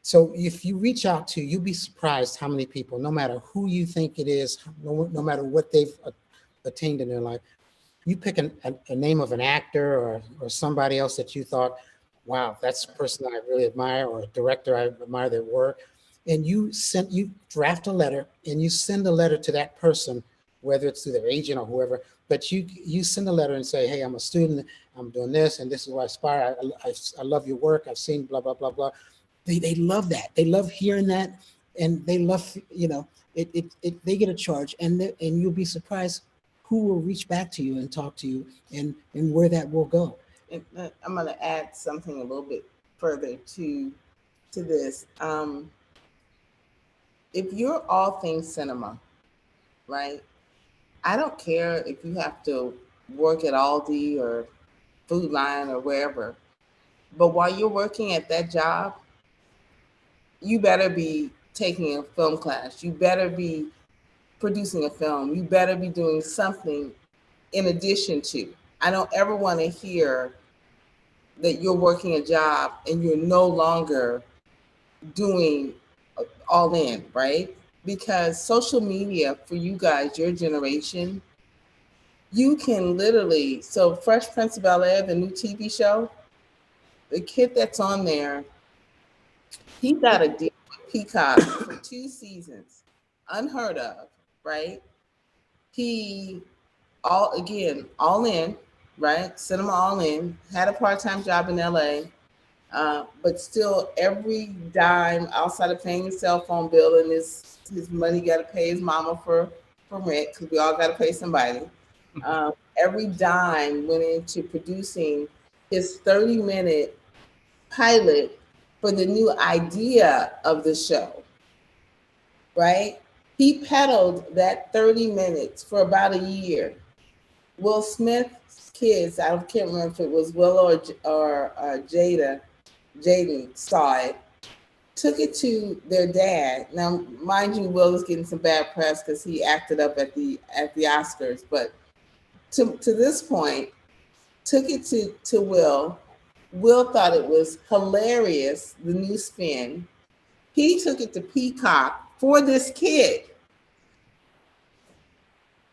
So if you reach out to, you'll be surprised how many people, no matter who you think it is, no matter what they've attained in their life, you pick a name of an actor or somebody else that you thought, wow, that's a person I really admire, or a director I admire their work. And you draft a letter and you send a letter to that person, whether it's through their agent or whoever, but you send a letter and say, hey, I'm a student, I'm doing this, and this is what I aspire. I love your work. I've seen blah, blah, blah, blah. They love that. They love hearing that. And they love, they get a charge, and you'll be surprised who will reach back to you and talk to you and where that will go. And I'm going to add something a little bit further to this. If you're all things cinema, right? I don't care if you have to work at Aldi or Food Line or wherever, but while you're working at that job, you better be taking a film class. You better be producing a film. You better be doing something in addition to. I don't ever want to hear that you're working a job and you're no longer doing all in, right? Because social media for you guys, your generation, you can literally, so Fresh Prince of Bel-Air, the new TV show, the kid that's on there, he got a deal with Peacock for 2 seasons, unheard of, right? He all in, right? Cinema all in, had a part-time job in LA, but still every dime outside of paying his cell phone bill and his money got to pay his mama for rent, because we all got to pay somebody. Every dime went into producing his 30-minute pilot for the new idea of the show, right? He peddled that 30 minutes for about a year. Will Smith's kids, I can't remember if it was Will or Jaden saw it, took it to their dad. Now, mind you, Will is getting some bad press because he acted up at the Oscars, but to this point, took it to Will. Will thought it was hilarious, the new spin. He took it to Peacock for this kid.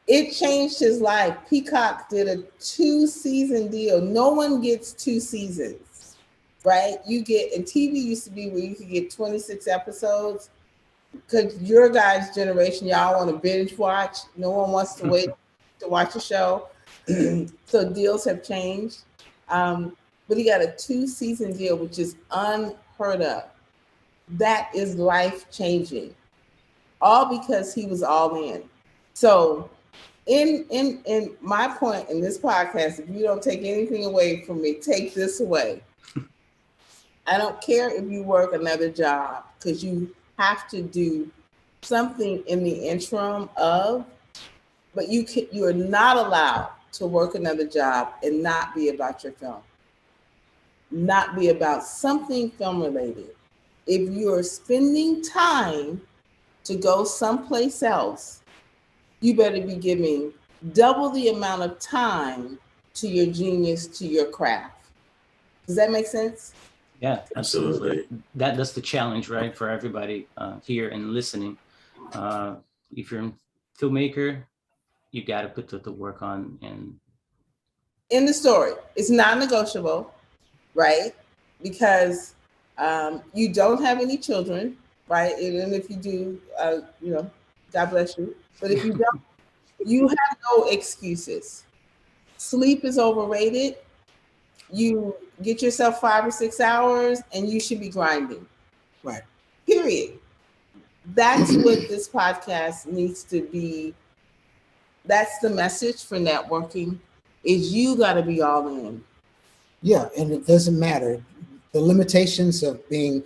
It changed his life. Peacock did a 2-season deal. No one gets 2 seasons, right? You get, and TV used to be where you could get 26 episodes, because your guys' generation, y'all want to binge watch. No one wants to wait to watch a show. So deals have changed. But he got a 2-season deal, which is unheard of. That is life-changing. All because he was all in. So in my point in this podcast, if you don't take anything away from me, take this away. I don't care if you work another job, because you have to do something in the interim of, but you are not allowed to work another job and not be about your film, not be about something film related. If you're spending time to go someplace else, you better be giving double the amount of time to your genius, to your craft. Does that make sense? Yeah, absolutely. That's the challenge, right, for everybody here and listening. If you're a filmmaker, you got to put the work on. And in the story, it's non-negotiable, right? Because you don't have any children, right? And if you do, God bless you. But if you don't, you have no excuses. Sleep is overrated. You get yourself 5 or 6 hours and you should be grinding. Right. Period. that's what this podcast needs to be. That's the message for networking, is you got to be all in. Yeah, and it doesn't matter. The limitations of being,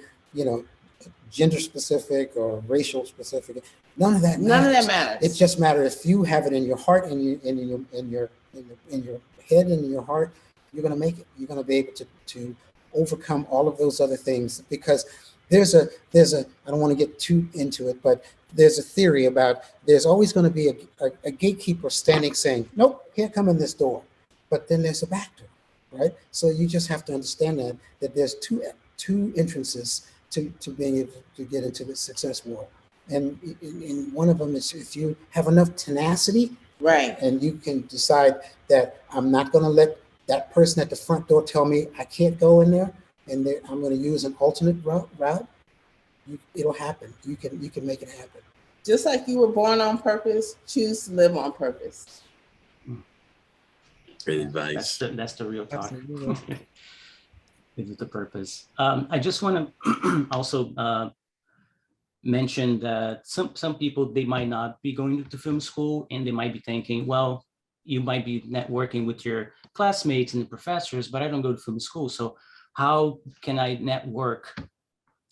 gender specific or racial specific, none of that matters. None of that matters. It just matters if you have it in your heart and in your head and in your heart, you're going to make it. You're going to be able to overcome all of those other things, because there's a I don't want to get too into it, but there's a theory about there's always going to be a gatekeeper standing saying, nope, can't come in this door. But then there's a back door, right? So you just have to understand that there's two entrances to being able to get into the success world. And in one of them is if you have enough tenacity, right, and you can decide that I'm not going to let that person at the front door tell me I can't go in there, and I'm going to use an alternate route. It'll happen. You can make it happen. Just like you were born on purpose, choose to live on purpose. Great advice. That's the real talk. This is the purpose. I just want to also mention that some people, they might not be going to film school, and they might be thinking, well, you might be networking with your classmates and the professors, but I don't go to film school. So how can I network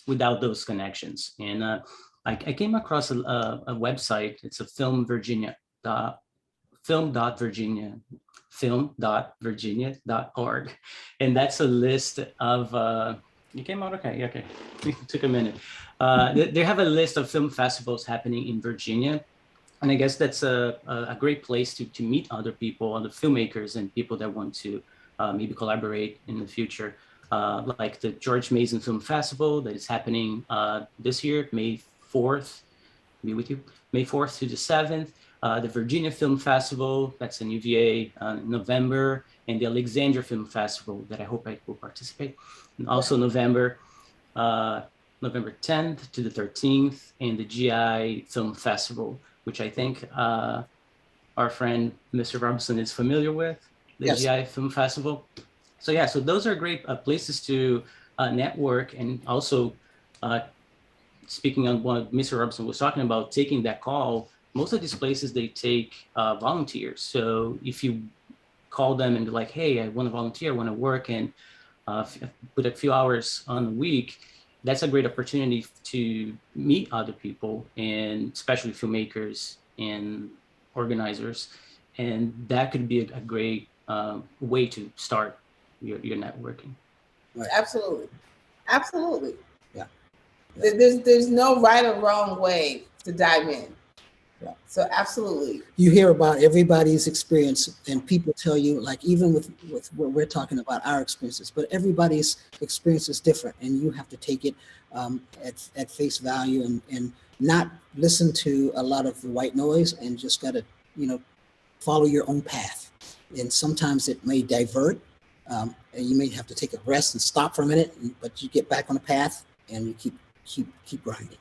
without those connections? And I came across a website. It's a film.virginia.org. And that's a list of, you came out okay? Okay, it took a minute. They have a list of film festivals happening in Virginia. And I guess that's a great place to meet other people, other filmmakers, and people that want to maybe collaborate in the future. Like the George Mason Film Festival that is happening this year, May 4th, be with you, May 4th to the 7th. The Virginia Film Festival, that's in UVA, November, and the Alexandria Film Festival that I hope I will participate. And also November 10th to the 13th, and the GI Film Festival, which I think our friend Mr. Robinson is familiar with, the Yes. GI Film Festival. So yeah, so those are great places to network, and also speaking on what Mr. Robinson was talking about, taking that call. Most of these places, they take volunteers. So if you call them and be like, hey, I want to volunteer, I want to work and put a few hours on a week, that's a great opportunity to meet other people, and especially filmmakers and organizers. And that could be a great way to start your networking. Right. Absolutely. Absolutely. Yeah. There's no right or wrong way to dive in. Yeah. So absolutely. You hear about everybody's experience, and people tell you, like, even with what we're talking about, our experiences, but everybody's experience is different, and you have to take it at face value and not listen to a lot of the white noise, and just got to, follow your own path. And sometimes it may divert, and you may have to take a rest and stop for a minute, but you get back on the path and you keep grinding.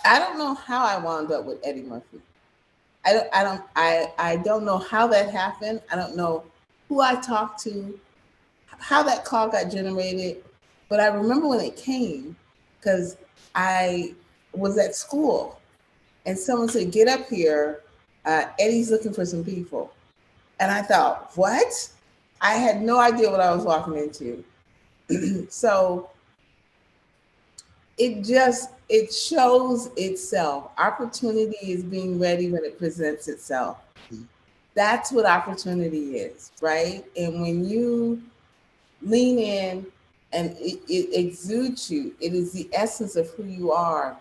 I don't know how I wound up with Eddie Murphy. I don't know how that happened. I don't know who I talked to, how that call got generated, but I remember when it came, because I was at school and someone said, get up here, Eddie's looking for some people. And I thought, what? I had no idea what I was walking into. So it shows itself. Opportunity is being ready when it presents itself. That's what opportunity is, right? And when you lean in and it exudes you, it is the essence of who you are.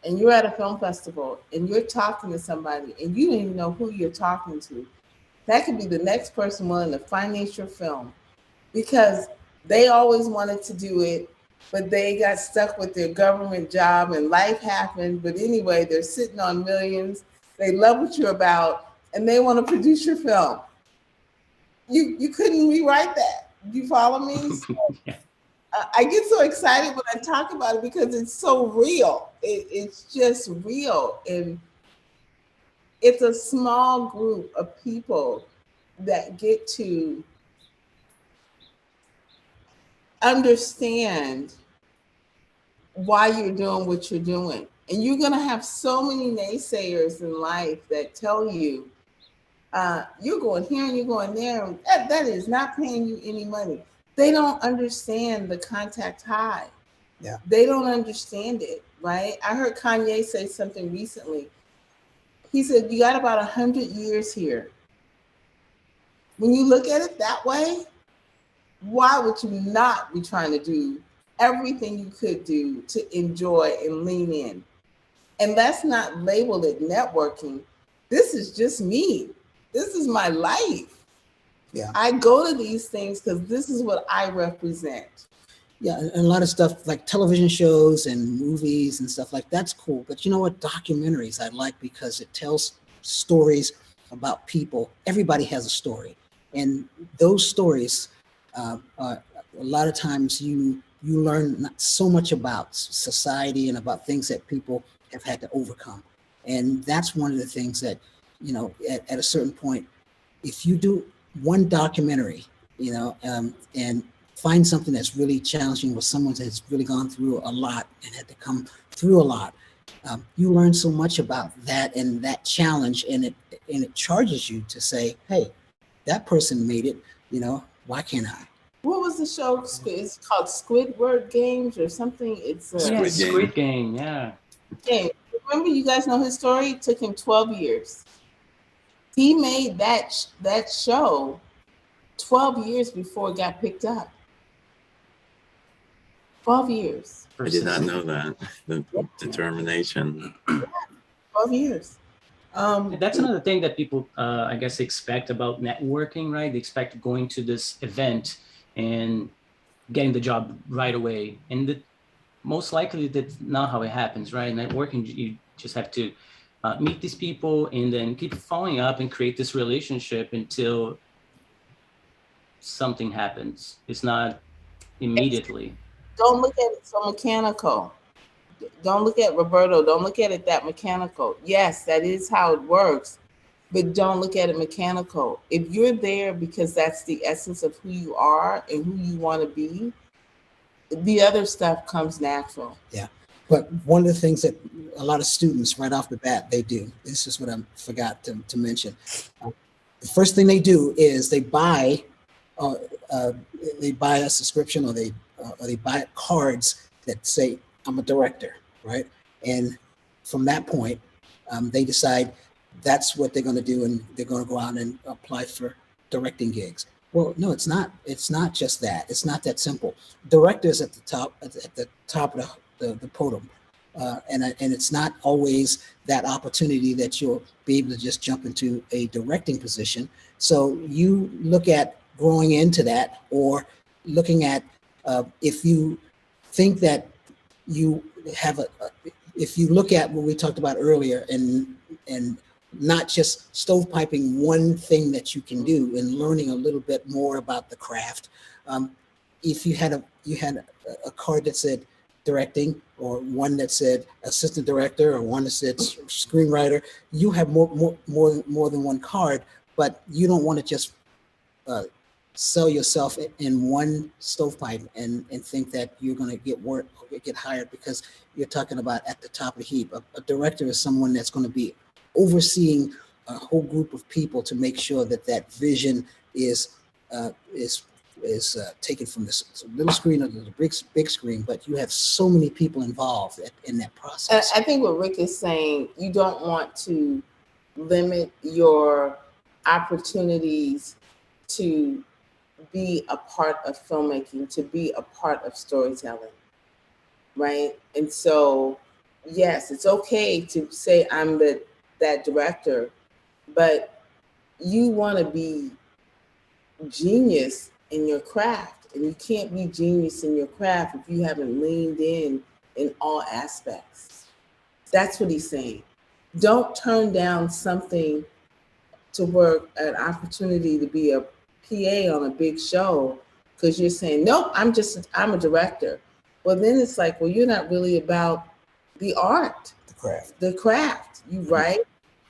And you're at a film festival and you're talking to somebody and you don't even know who you're talking to. That could be the next person willing to finance your film, because they always wanted to do it, but they got stuck with their government job and life happened. But anyway, they're sitting on millions. They love what you're about and they want to produce your film. You couldn't rewrite that. You follow me? So, I get so excited when I talk about it because it's so real. It's just real. And it's a small group of people that get to understand why you're doing what you're doing And you're going to have so many naysayers in life that tell you, you're going here and you're going there. And that is not paying you any money. They don't understand the contact high. Yeah. They don't understand it, right? I heard Kanye say something recently. He said, you got about 100 years here. When you look at it that way, why would you not be trying to do everything you could do to enjoy and lean in? And let's not label it networking. This is just me. This is my life. Yeah. I go to these things because this is what I represent. Yeah, and a lot of stuff like television shows and movies and stuff like that's cool. But you know what? Documentaries I like because it tells stories about people. Everybody has a story. And those stories, are, a lot of times you learn not so much about society and about things that people have had to overcome. And that's one of the things that, you know, at a certain point, if you do one documentary, you know, and find something that's really challenging with someone that's really gone through a lot and had to come through a lot, you learn so much about that and that challenge, and it charges you to say, hey, that person made it, you know, why can't I? What was the show? It's called Squidward Games or something. It's Squid Game, yeah. Game. Remember, you guys know his story? It took him 12 years. He made that show 12 years before it got picked up. 12 years. I did not know that. The determination. 12 years. That's another thing that people, I guess, expect about networking, right? They expect going to this event and getting the job right away. And most likely that's not how it happens, right? Networking, you just have to meet these people and then keep following up and create this relationship until something happens. It's not immediately. Don't look at it so mechanical. Don't look at Roberto. Don't look at it that mechanical. Yes, that is how it works, but don't look at it mechanical. If you're there because that's the essence of who you are and who you want to be, the other stuff comes natural. Yeah. But one of the things that a lot of students right off the bat, they do, this is what I forgot to mention. The first thing they do is they buy a subscription, or they buy cards that say, I'm a director, right? And from that point, they decide that's what they're going to do, and they're going to go out and apply for directing gigs. Well, no, it's not. It's not just that. It's not that simple. Directors at the top of the podium, and it's not always that opportunity that you'll be able to just jump into a directing position. So you look at growing into that, or looking at if you think that you have if you look at what we talked about earlier, and not just stovepiping one thing that you can do, and learning a little bit more about the craft. If you had a card that said directing, or one that said assistant director, or one that said screenwriter, you have more than one card, but you don't want to just sell yourself in one stovepipe and think that you're going to get work or get hired because you're talking about at the top of the heap. A director is someone that's going to be overseeing a whole group of people to make sure that that vision is taken from this little screen or the big screen, but you have so many people involved in that process. I think what Rick is saying, you don't want to limit your opportunities to be a part of filmmaking, to be a part of storytelling, right? And so, yes, it's okay to say I'm that director, but you want to be genius in your craft, and you can't be genius in your craft if you haven't leaned in all aspects. That's what he's saying. Don't turn down something to work, an opportunity to be a PA on a big show because you're saying, nope, I'm a director. Well, then it's like, well, you're not really about the art, the craft. You right?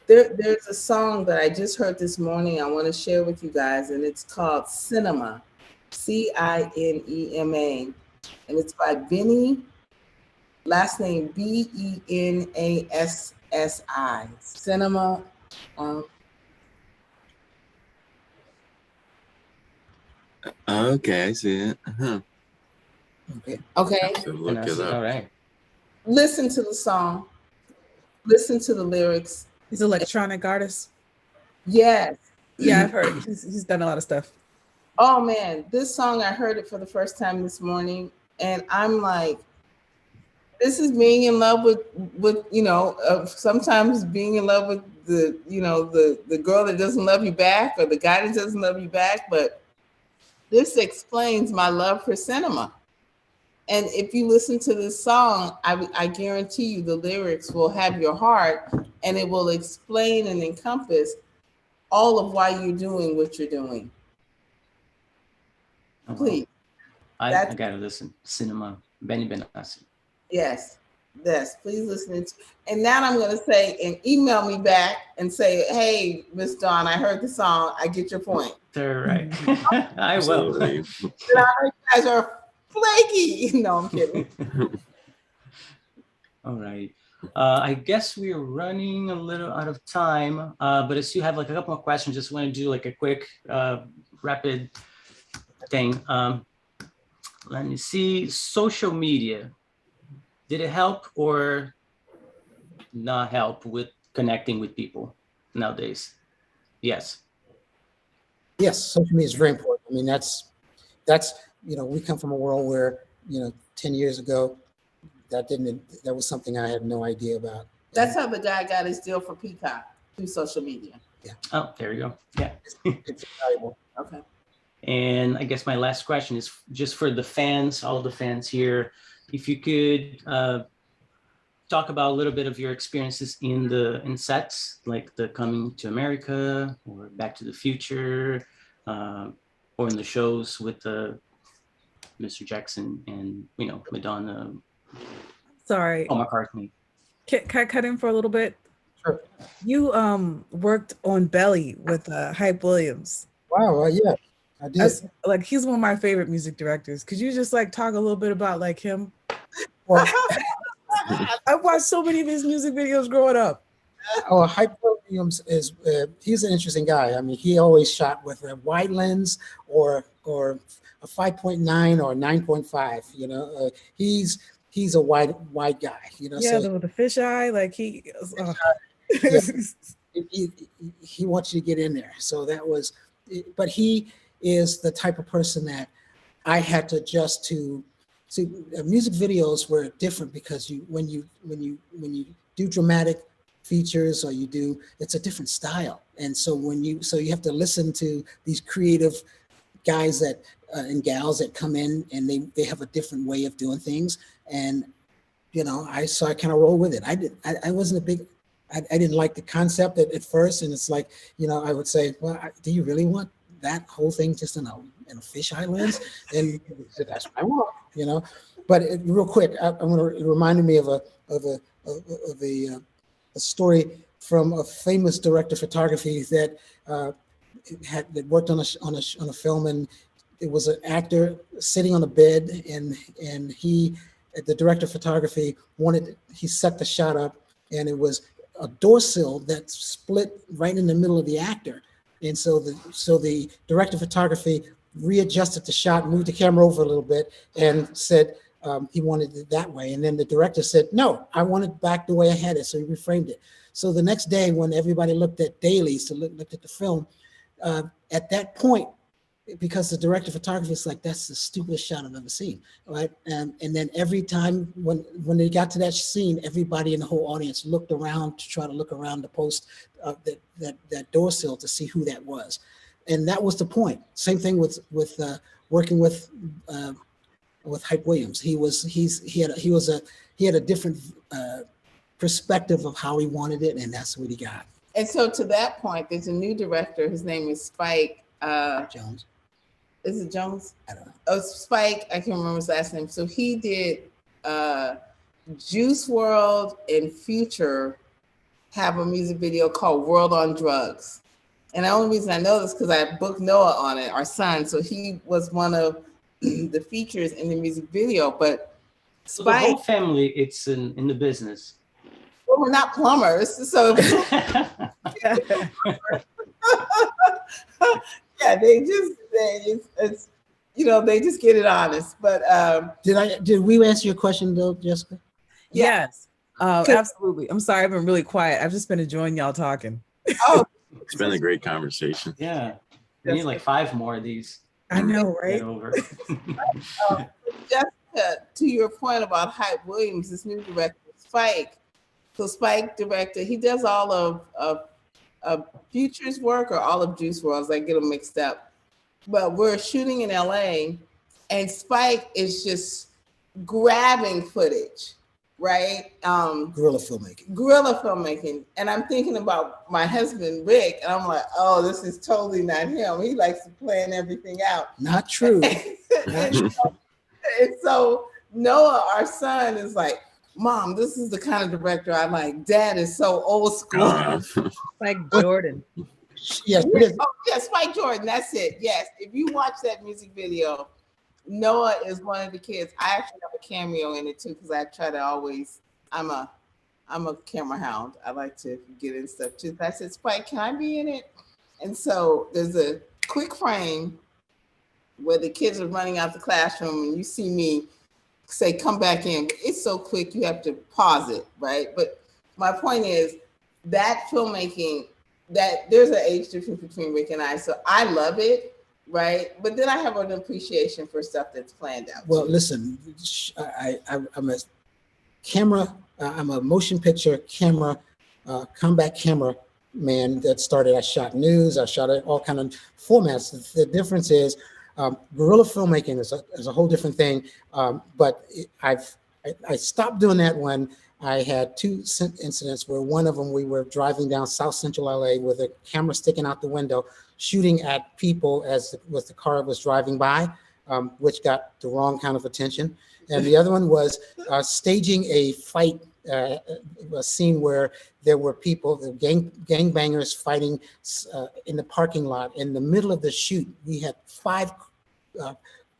There's a song that I just heard this morning I want to share with you guys, and it's called Cinema, Cinema, and it's by Benny last name Benassi. Cinema. Okay, I see it. Okay. So look it up. All right. Listen to the song. Listen to the lyrics. He's an electronic artist. Yes. Yeah, I've heard. He's done a lot of stuff. Oh man, this song, I heard it for the first time this morning, and I'm like, this is being in love with sometimes being in love with the girl that doesn't love you back, or the guy that doesn't love you back. But this explains my love for cinema. And if you listen to this song, I guarantee you the lyrics will have your heart, and it will explain and encompass all of why you're doing what you're doing. Please. I gotta listen. Cinema, Benny Benassi. Yes, please listen. And now I'm going to say, and email me back and say, hey, Miss Dawn, I heard the song. I get your point. They're right. I will. And I heard you guys are flaky. No, I'm kidding. All right. I guess we're running a little out of time, but I still have like a couple more questions. Just want to do like a quick, rapid thing. Let me see. Social media. Did it help or not help with connecting with people nowadays? Yes. Yes, social media is very important. I mean, that's we come from a world where 10 years ago that was something I had no idea about. That's how the guy got his deal for Peacock, through social media. Yeah. Oh, there you go. Yeah. It's valuable. Okay. And I guess my last question is just for the fans, all the fans here, if you could talk about a little bit of your experiences in sets, like the Coming to America or Back to the Future, or in the shows with Mr. Jackson and Madonna. Sorry. Paul McCartney. Can I cut in for a little bit? Sure. You worked on Belly with Hype Williams. Wow. Yeah, I did. He's one of my favorite music directors. Could you just talk a little bit about him? Well, I watched so many of his music videos growing up. Oh, Hype Williams he's an interesting guy. I mean, he always shot with a wide lens or a 5.9 or 9.5. He's a wide guy. Yeah, so, the fisheye, he wants you to get in there. So that was, but he is the type of person that I had to adjust to. See, music videos were different because when you do dramatic features or it's a different style, and so you have to listen to these creative guys and gals that come in, and they have a different way of doing things, and I kind of roll with it. I didn't like the concept at first, and it's like I would say, well, do you really want that whole thing just in a fisheye lens? And that's what I want, But real quick, it reminded me of a story from a famous director of photography that worked on a film, and it was an actor sitting on a bed, and the director of photography he set the shot up, and it was a door sill that split right in the middle of the actor. And so the director of photography readjusted the shot, moved the camera over a little bit, and said he wanted it that way. And then the director said, no, I want it back the way I had it. So he reframed it. So the next day, when everybody looked at dailies, looked at the film, at that point, because the director of photography is like, that's the stupidest shot I've ever seen, right? And then every time when they got to that scene, everybody in the whole audience looked around to try to look around the post, that door sill to see who that was. And that was the point. Same thing with working with Hype Williams. He had a different perspective of how he wanted it, and that's what he got. And so to that point, there's a new director. His name is Spike Jones. Is it Jones? I don't know. Oh, Spike. I can't remember his last name. So he did Juice WRLD and Future have a music video called World on Drugs. And the only reason I know this because I booked Noah on it, our son. So he was one of the features in the music video. But So the whole family, it's in the business. Well, we're not plumbers, so yeah, they just get it honest. But did we answer your question though, Jessica? Yes, absolutely. I'm sorry, I've been really quiet. I've just been enjoying y'all talking. Oh, it's been a great conversation. Yeah, we need like 5 more of these. I know, right? Over. Jessica, to your point about Hype Williams, this new director, Spike. So Spike director, he does all of Future's work or all of Juice WRLD's. I get them mixed up. But we're shooting in LA, and Spike is just grabbing footage, right? Guerrilla filmmaking. And I'm thinking about my husband, Rick, and I'm like, oh, this is totally not him. He likes to plan everything out. Not true. And so Noah, our son, is like, Mom, this is the kind of director I like. Dad is so old school. Like Jordan. Yes. Oh, yes, Spike Jordan. That's it. Yes. If you watch that music video, Noah is one of the kids. I actually have a cameo in it too, because I try to always, I'm a camera hound. I like to get in stuff too. I said, Spike, can I be in it? And so there's a quick frame where the kids are running out the classroom and you see me say, come back in. It's so quick, you have to pause it, right? But my point is that filmmaking, that there's an age difference between Rick and I. So I love it, right? But then I have an appreciation for stuff that's planned out. Well, listen, I'm a camera, I'm a motion picture camera, comeback camera man that started. I shot news, I shot all kind of formats. The difference is guerrilla filmmaking is a whole different thing. But I stopped doing that when I had 2 incidents where one of them, we were driving down South Central LA with a camera sticking out the window, shooting at people as the car was driving by, which got the wrong kind of attention. And the other one was staging a fight, a scene where there were people, the gangbangers fighting in the parking lot. In the middle of the shoot, we had 5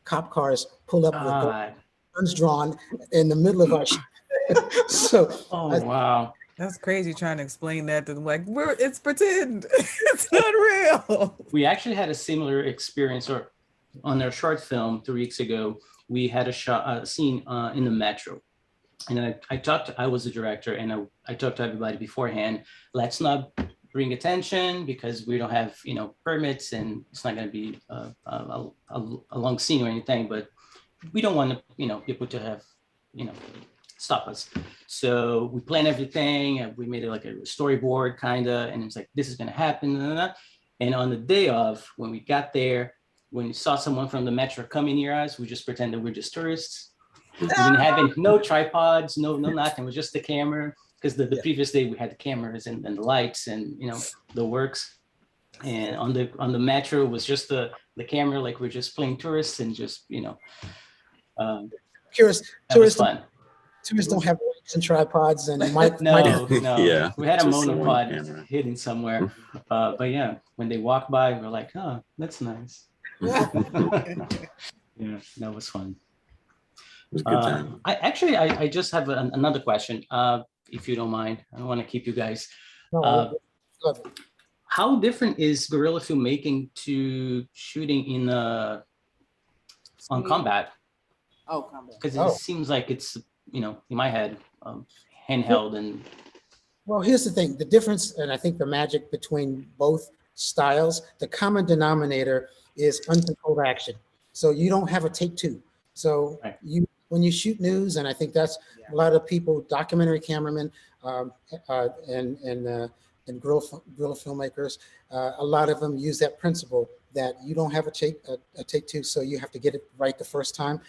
cop cars pull up with guns drawn in the middle of our shoot. So, wow, that's crazy. Trying to explain that to them, like, it's pretend, it's not real. We actually had a similar experience, or on our short film 3 weeks ago, we had a scene in the metro, and I was the director, and I talked to everybody beforehand. Let's not bring attention because we don't have permits, and it's not going to be a long scene or anything. But we don't want people to have stop us. So we planned everything, and we made it like a storyboard kind of, and it's like, this is going to happen. And on the day of, when we got there, when we saw someone from the metro coming near us, we just pretended we're just tourists. We didn't have no tripods, no nothing. It was just the camera, because the previous day we had the cameras and the lights and the works. And on the metro was just the camera, like we're just playing tourists and just tourists fun. Tourists don't have lights and tripods and no. Yeah, we had a monopod hidden somewhere. But yeah, when they walk by, we're like, oh, that's nice. Yeah, that was fun. It was a good time. I just have another question, if you don't mind. I don't want to keep you guys. How different is guerrilla filmmaking to shooting on combat? Oh, combat. Because it seems like it's in my head, handheld and. Well, here's the thing: the difference, and I think the magic between both styles, the common denominator is uncontrolled action. So you don't have a take 2. So when you shoot news, and I think that's a lot of people, documentary cameramen, and guerrilla filmmakers, a lot of them use that principle that you don't have a take 2, so you have to get it right the first time,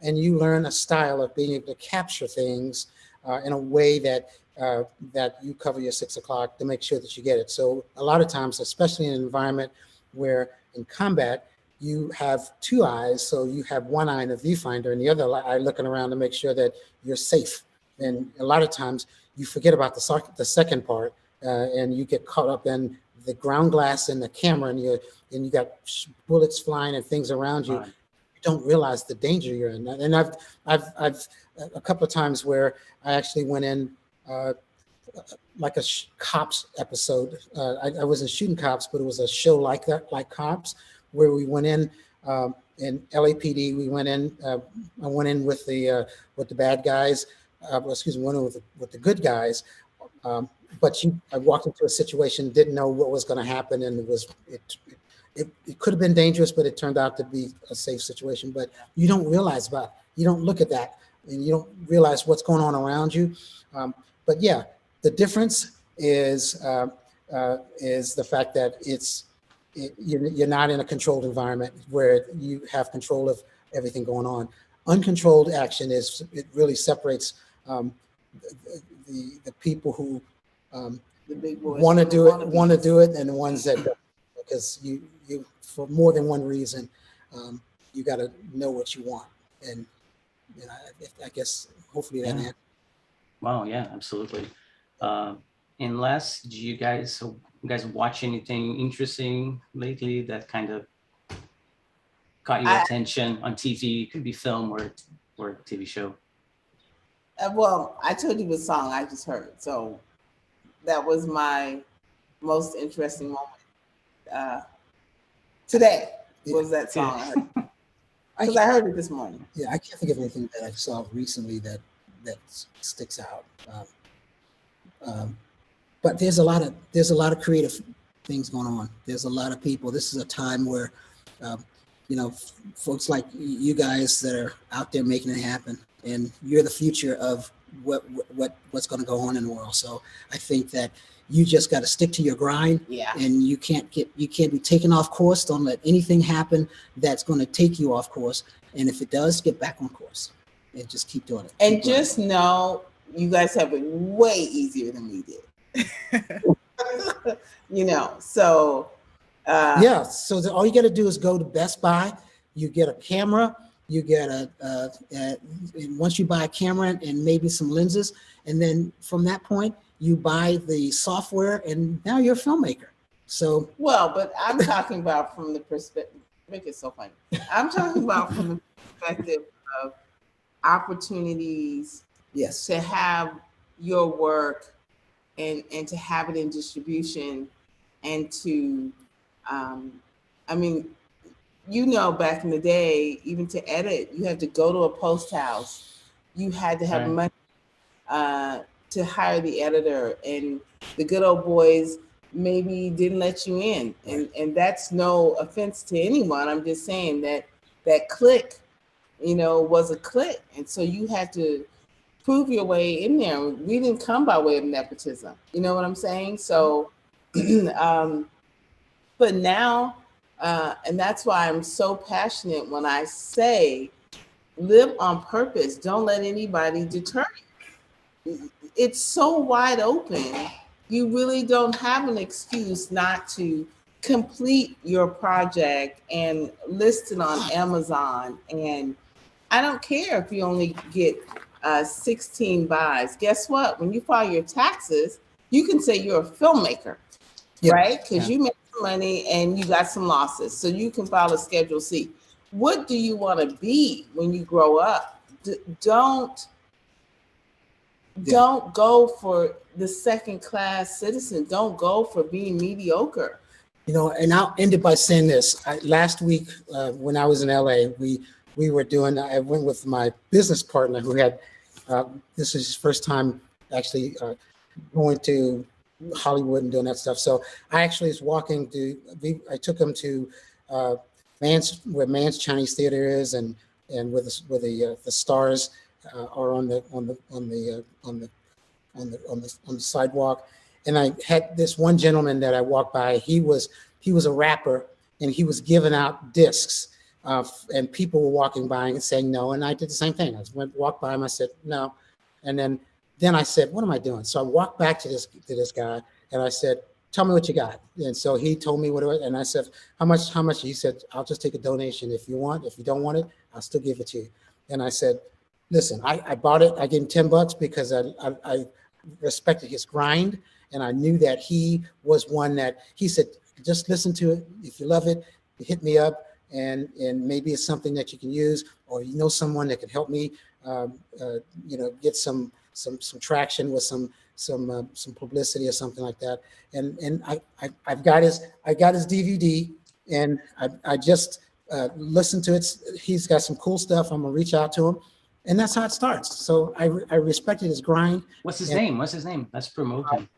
and you learn a style of being able to capture things in a way that you cover your 6 o'clock to make sure that you get it. So a lot of times, especially in an environment where in combat, you have 2 eyes. So you have one eye in the viewfinder and the other eye looking around to make sure that you're safe. And a lot of times you forget about the second part and you get caught up in the ground glass and the camera, and you got bullets flying and things around you. don't realize the danger you're in. And I've a couple of times where I actually went in like a cops episode. I wasn't shooting cops, but it was a show like that, like Cops, where we went in LAPD. We went in. I went in with the bad guys. Excuse me, went in with the good guys. But I walked into a situation, didn't know what was going to happen, and it could have been dangerous, but it turned out to be a safe situation. But you don't realize you don't look at that, and you don't realize what's going on around you. But yeah, the difference is the fact that you're not in a controlled environment where you have control of everything going on. Uncontrolled action it really separates the people who the big boys want to do it, and the ones that don't, because you for more than one reason, you got to know what you want, and I guess hopefully that answers. Wow, yeah, absolutely. And last, do you guys watch anything interesting lately that kind of caught your attention on TV? It could be film or a TV show. Well, I told you the song I just heard, so that was my most interesting moment today. Was that song? Because I heard it this morning. Yeah, I can't think of anything that I saw recently that sticks out. But there's a lot of creative things going on. There's a lot of people. This is a time where, folks like you guys that are out there making it happen, and you're the future of what's going to go on in the world. So I think that you just got to stick to your grind. Yeah. And you can't be taken off course. Don't let anything happen that's going to take you off course. And if it does, get back on course and just keep doing it. And just know you guys have it way easier than we did. So yeah. So all you got to do is go to Best Buy. You get a camera. You get once you buy a camera and maybe some lenses, and then from that point you buy the software, and now you're a filmmaker. So but I'm talking about from the perspective. Make it so funny. I'm talking about from the perspective of opportunities. Yes. To have your work and to have it in distribution, and to back in the day, even to edit, you had to go to a post house. You had to have money to hire the editor, and the good old boys maybe didn't let you in. And that's no offense to anyone. I'm just saying that click, was a click. And so you had to prove your way in there. We didn't come by way of nepotism. You know what I'm saying? So, but now, and that's why I'm so passionate when I say, live on purpose. Don't let anybody deter you. It's so wide open. You really don't have an excuse not to complete your project and list it on Amazon. And I don't care if you only get 16 buys. Guess what? When you file your taxes, you can say you're a filmmaker, right? Because you made some money and you got some losses. So you can file a Schedule C. What do you want to be when you grow up? Don't go for the second class citizen. Don't go for being mediocre. And I'll end it by saying this. Last week, when I was in LA, we were I went with my business partner who had, this is his first time actually going to Hollywood and doing that stuff. So I actually was I took him to where Mann's Chinese Theater is, and where the stars are on the sidewalk. And I had this one gentleman that I walked by. He was a rapper, and he was giving out discs, and people were walking by and saying no. And I did the same thing. I walked by him. I said no, and then I said, "What am I doing?" So I walked back to this guy, and I said, "Tell me what you got." And so he told me what it was, and I said, "How much?" He said, "I'll just take a donation if you want. If you don't want it, I'll still give it to you." And I said, "Listen, I bought it. I gave him $10 because I respected his grind, and I knew that he was one that," he said, "Just listen to it. If you love it, hit me up, and maybe it's something that you can use, or you know someone that can help me, get some traction with some publicity or something like that. And I got his DVD, and I just listened to it. He's got some cool stuff. I'm gonna reach out to him, and that's how it starts. So I respected his grind. What's his name? Let's promote him.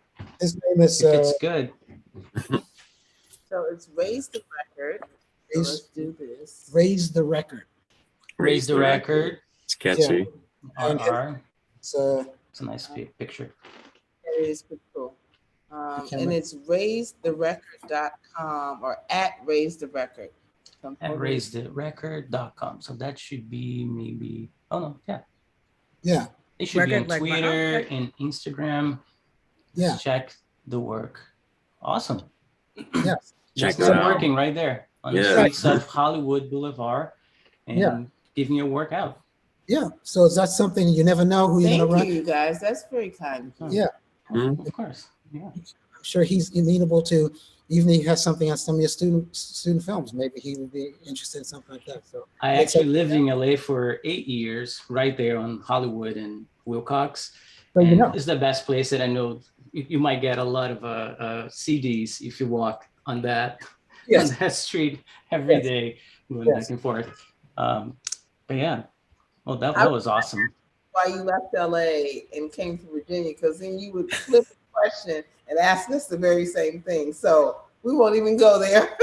His name is. If it's good. So it's Raise the Record. So let's do this. Raise the Record. Raise the Record. It's catchy. RR. It's a nice picture. It is pretty cool. And it's raisetherecord.com or at Raise the Record. At raisetherecord.com. So that should be maybe, Yeah. It should be on Twitter and Instagram. Yeah. Check the work. Awesome. Yeah. Check Just it out. working right there on the streets of Hollywood Boulevard and giving your work out. Yeah. So is that something you never know who you're going to run? Thank you, guys. That's very kind. Yeah. Mm-hmm. Of course. Yeah. I'm sure he's amenable to, even if he has something on some of your student films, maybe he would be interested in something like that. So I actually lived in LA for 8 years, right there on Hollywood and Wilcox. So it's the best place that I know. You might get a lot of CDs if you walk on that on that street every day, going back and forth. But yeah, well, that was awesome. Why you left LA and came to Virginia? Because then you would flip the question and ask us the very same thing. So we won't even go there.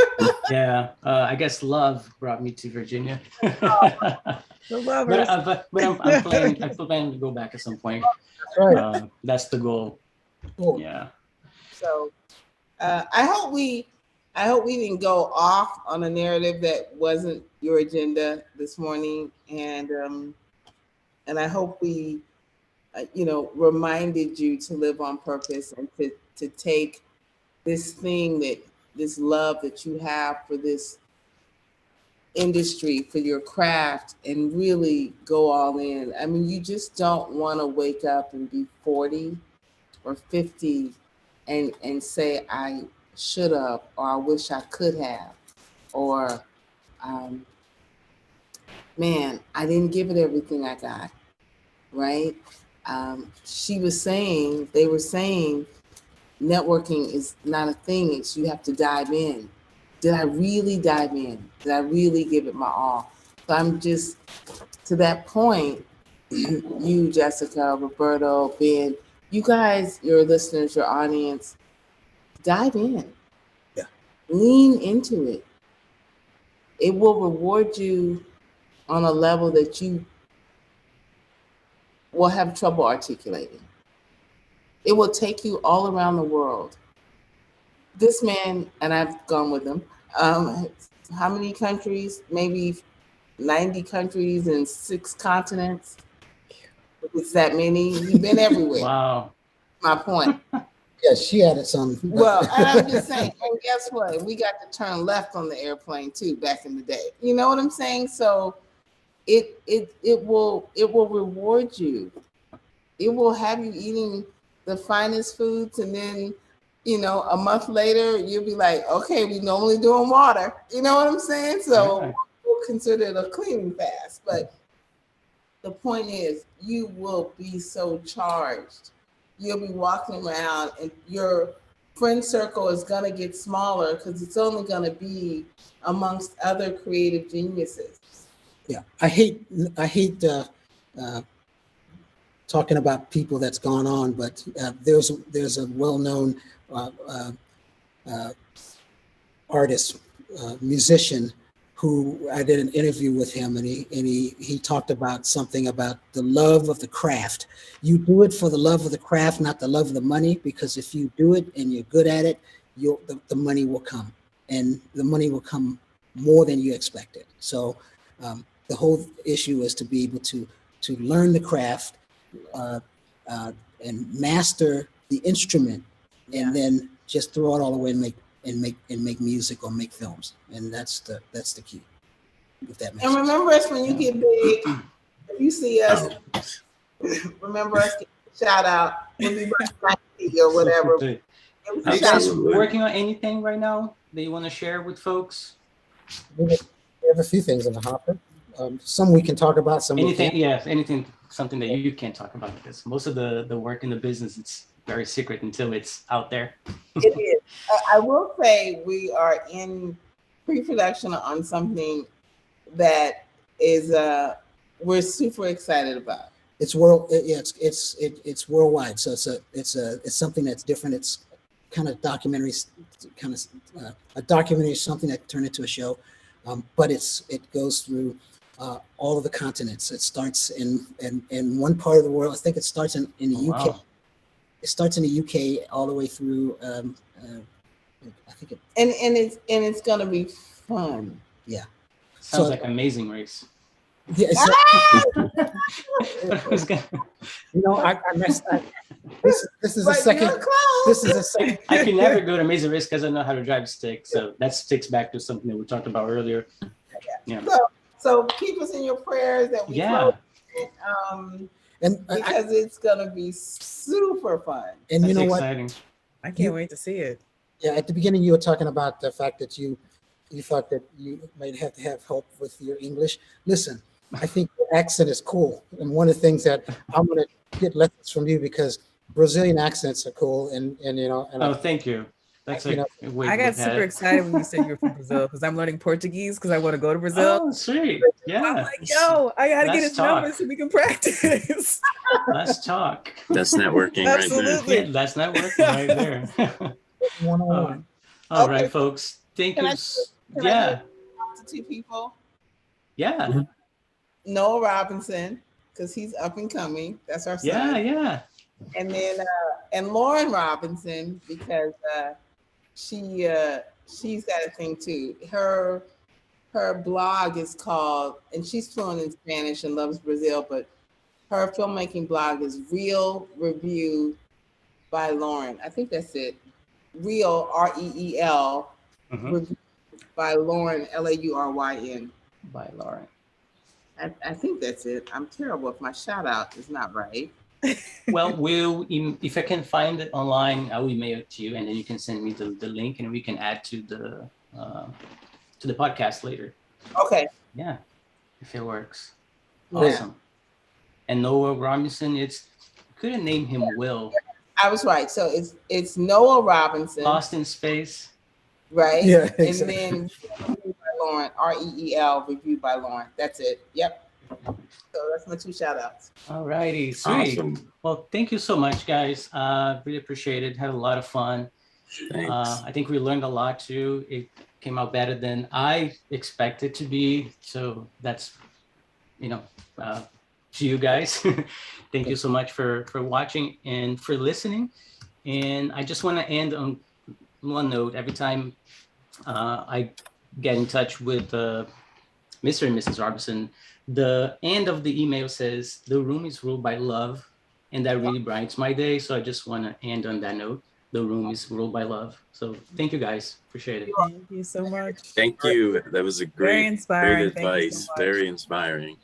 Yeah, I guess love brought me to Virginia. The but I'm planning to go back at some point. right. That's the goal. Cool. Yeah. So I hope we didn't go off on a narrative that wasn't your agenda this morning, and I hope we reminded you to live on purpose and to take this love that you have for this industry, for your craft, and really go all in. I mean, you just don't want to wake up and be 40 or 50 and say, I should have, or I wish I could have, or man, I didn't give it everything I got, right? They were saying networking is not a thing, it's you have to dive in. Did I really dive in? Did I really give it my all? So I'm just, to that point, you, Jessica, Roberto, Ben, you guys, your listeners, your audience, dive in. Yeah. Lean into it. It will reward you on a level that you will have trouble articulating. It will take you all around the world. This man, and I've gone with him, how many countries? Maybe 90 countries and 6 continents. It's that many. You've been everywhere. Wow. My point. Yeah, she added some. Well, and I'm just saying, and guess what? We got to turn left on the airplane too back in the day. You know what I'm saying? So it will reward you. It will have you eating the finest foods, and then a month later you'll be like, okay, we normally doing water. You know what I'm saying? So we'll consider it a cleaning fast. But the point is, you will be so charged. You'll be walking around and your friend circle is going to get smaller because it's only going to be amongst other creative geniuses. Yeah, I hate talking about people that's gone on, but there's a well-known artist, musician, who I did an interview with him, and he talked about something about the love of the craft. You do it for the love of the craft, not the love of the money, because if you do it and you're good at it, the money will come, and the money will come more than you expected. So the whole issue is to be able to learn the craft and master the instrument, and then just throw it all away and make music or make films, and that's the key. If that makes and remember sense. us when you get big. If you see us, remember us. Shout out. We'll be or whatever. Are you guys working on anything right now that you want to share with folks? We have a few things in the hopper. Some we can talk about, some Anything, we can't. yeah, anything, something that you can't talk about, because most of the work in the business, it's very secret until it's out there. It is. I will say we are in pre-production on something that is we're super excited about. It's it's worldwide. So it's something that's different. It's kind of documentary, a documentary is something that turned into a show, but it goes through all of the continents. It starts in one part of the world. I think it starts in the UK. Wow. It starts in the UK all the way through. I think it. And it's gonna be fun. Yeah. Sounds like Amazing Race. Yeah. You know, I messed up. This is a second. This is a second. I can never go to Amazing Race because I know how to drive a stick. So that sticks back to something that we talked about earlier. Yeah. So keep us in your prayers that we close it, because it's gonna be super fun. And you That's know exciting. what? I can't wait to see it. Yeah, at the beginning you were talking about the fact that you thought that you might have to have help with your English. Listen, I think your accent is cool, and one of the things that I'm going to get lessons from you, because Brazilian accents are cool, and you know. And Thank you. That's you know, a way I to got look at super it. excited when you said you were from Brazil, because I'm learning Portuguese because I want to go to Brazil. Oh, sweet. Yeah. I'm like, yo, I gotta get Let's his number talk. so we can practice. Let's talk. That's networking right there. Absolutely. Yeah, that's not working right there. one-on-one. All Okay. right, folks. Thank Can you. I talk to two people? Yeah. Noah Robinson, because he's up and coming. That's our son. Yeah. And then and Lauryn Robinson, because she's got a thing too. Her blog is called, and she's fluent in Spanish and loves Brazil, but her filmmaking blog is Real Review by Lauryn. I think that's it. Real, REEL, Review by Lauryn, LAURYN. By Lauryn. I think that's it. I'm terrible if my shout out is not right. Well, if I can find it online, I will email it to you, and then you can send me the link, and we can add to the podcast later. Okay. Yeah, if it works. Yeah. Awesome. And Noah Robinson, couldn't name him Will. I was right. So it's Noah Robinson. Lost in Space. Right? Yeah, exactly. And then Reviewed by Lauryn, REEL, Reviewed by Lauryn. That's it. Yep. So that's my two shout outs. All righty. Sweet. Awesome. Well, thank you so much, guys. Really appreciate it. Had a lot of fun. Thanks. I think we learned a lot too. It came out better than I expected to be. So that's, to you guys. Thank you so much for watching and for listening. And I just want to end on one note. Every time I get in touch with Mr. and Mrs. Robinson, the end of the email says, "The room is ruled by love," and that really brightens my day. So I just want to end on that note. The room is ruled by love. So thank you guys. Appreciate it. Thank you so much. Thank you. That was a Very great inspiring. great Thank you advice. so much. Very inspiring.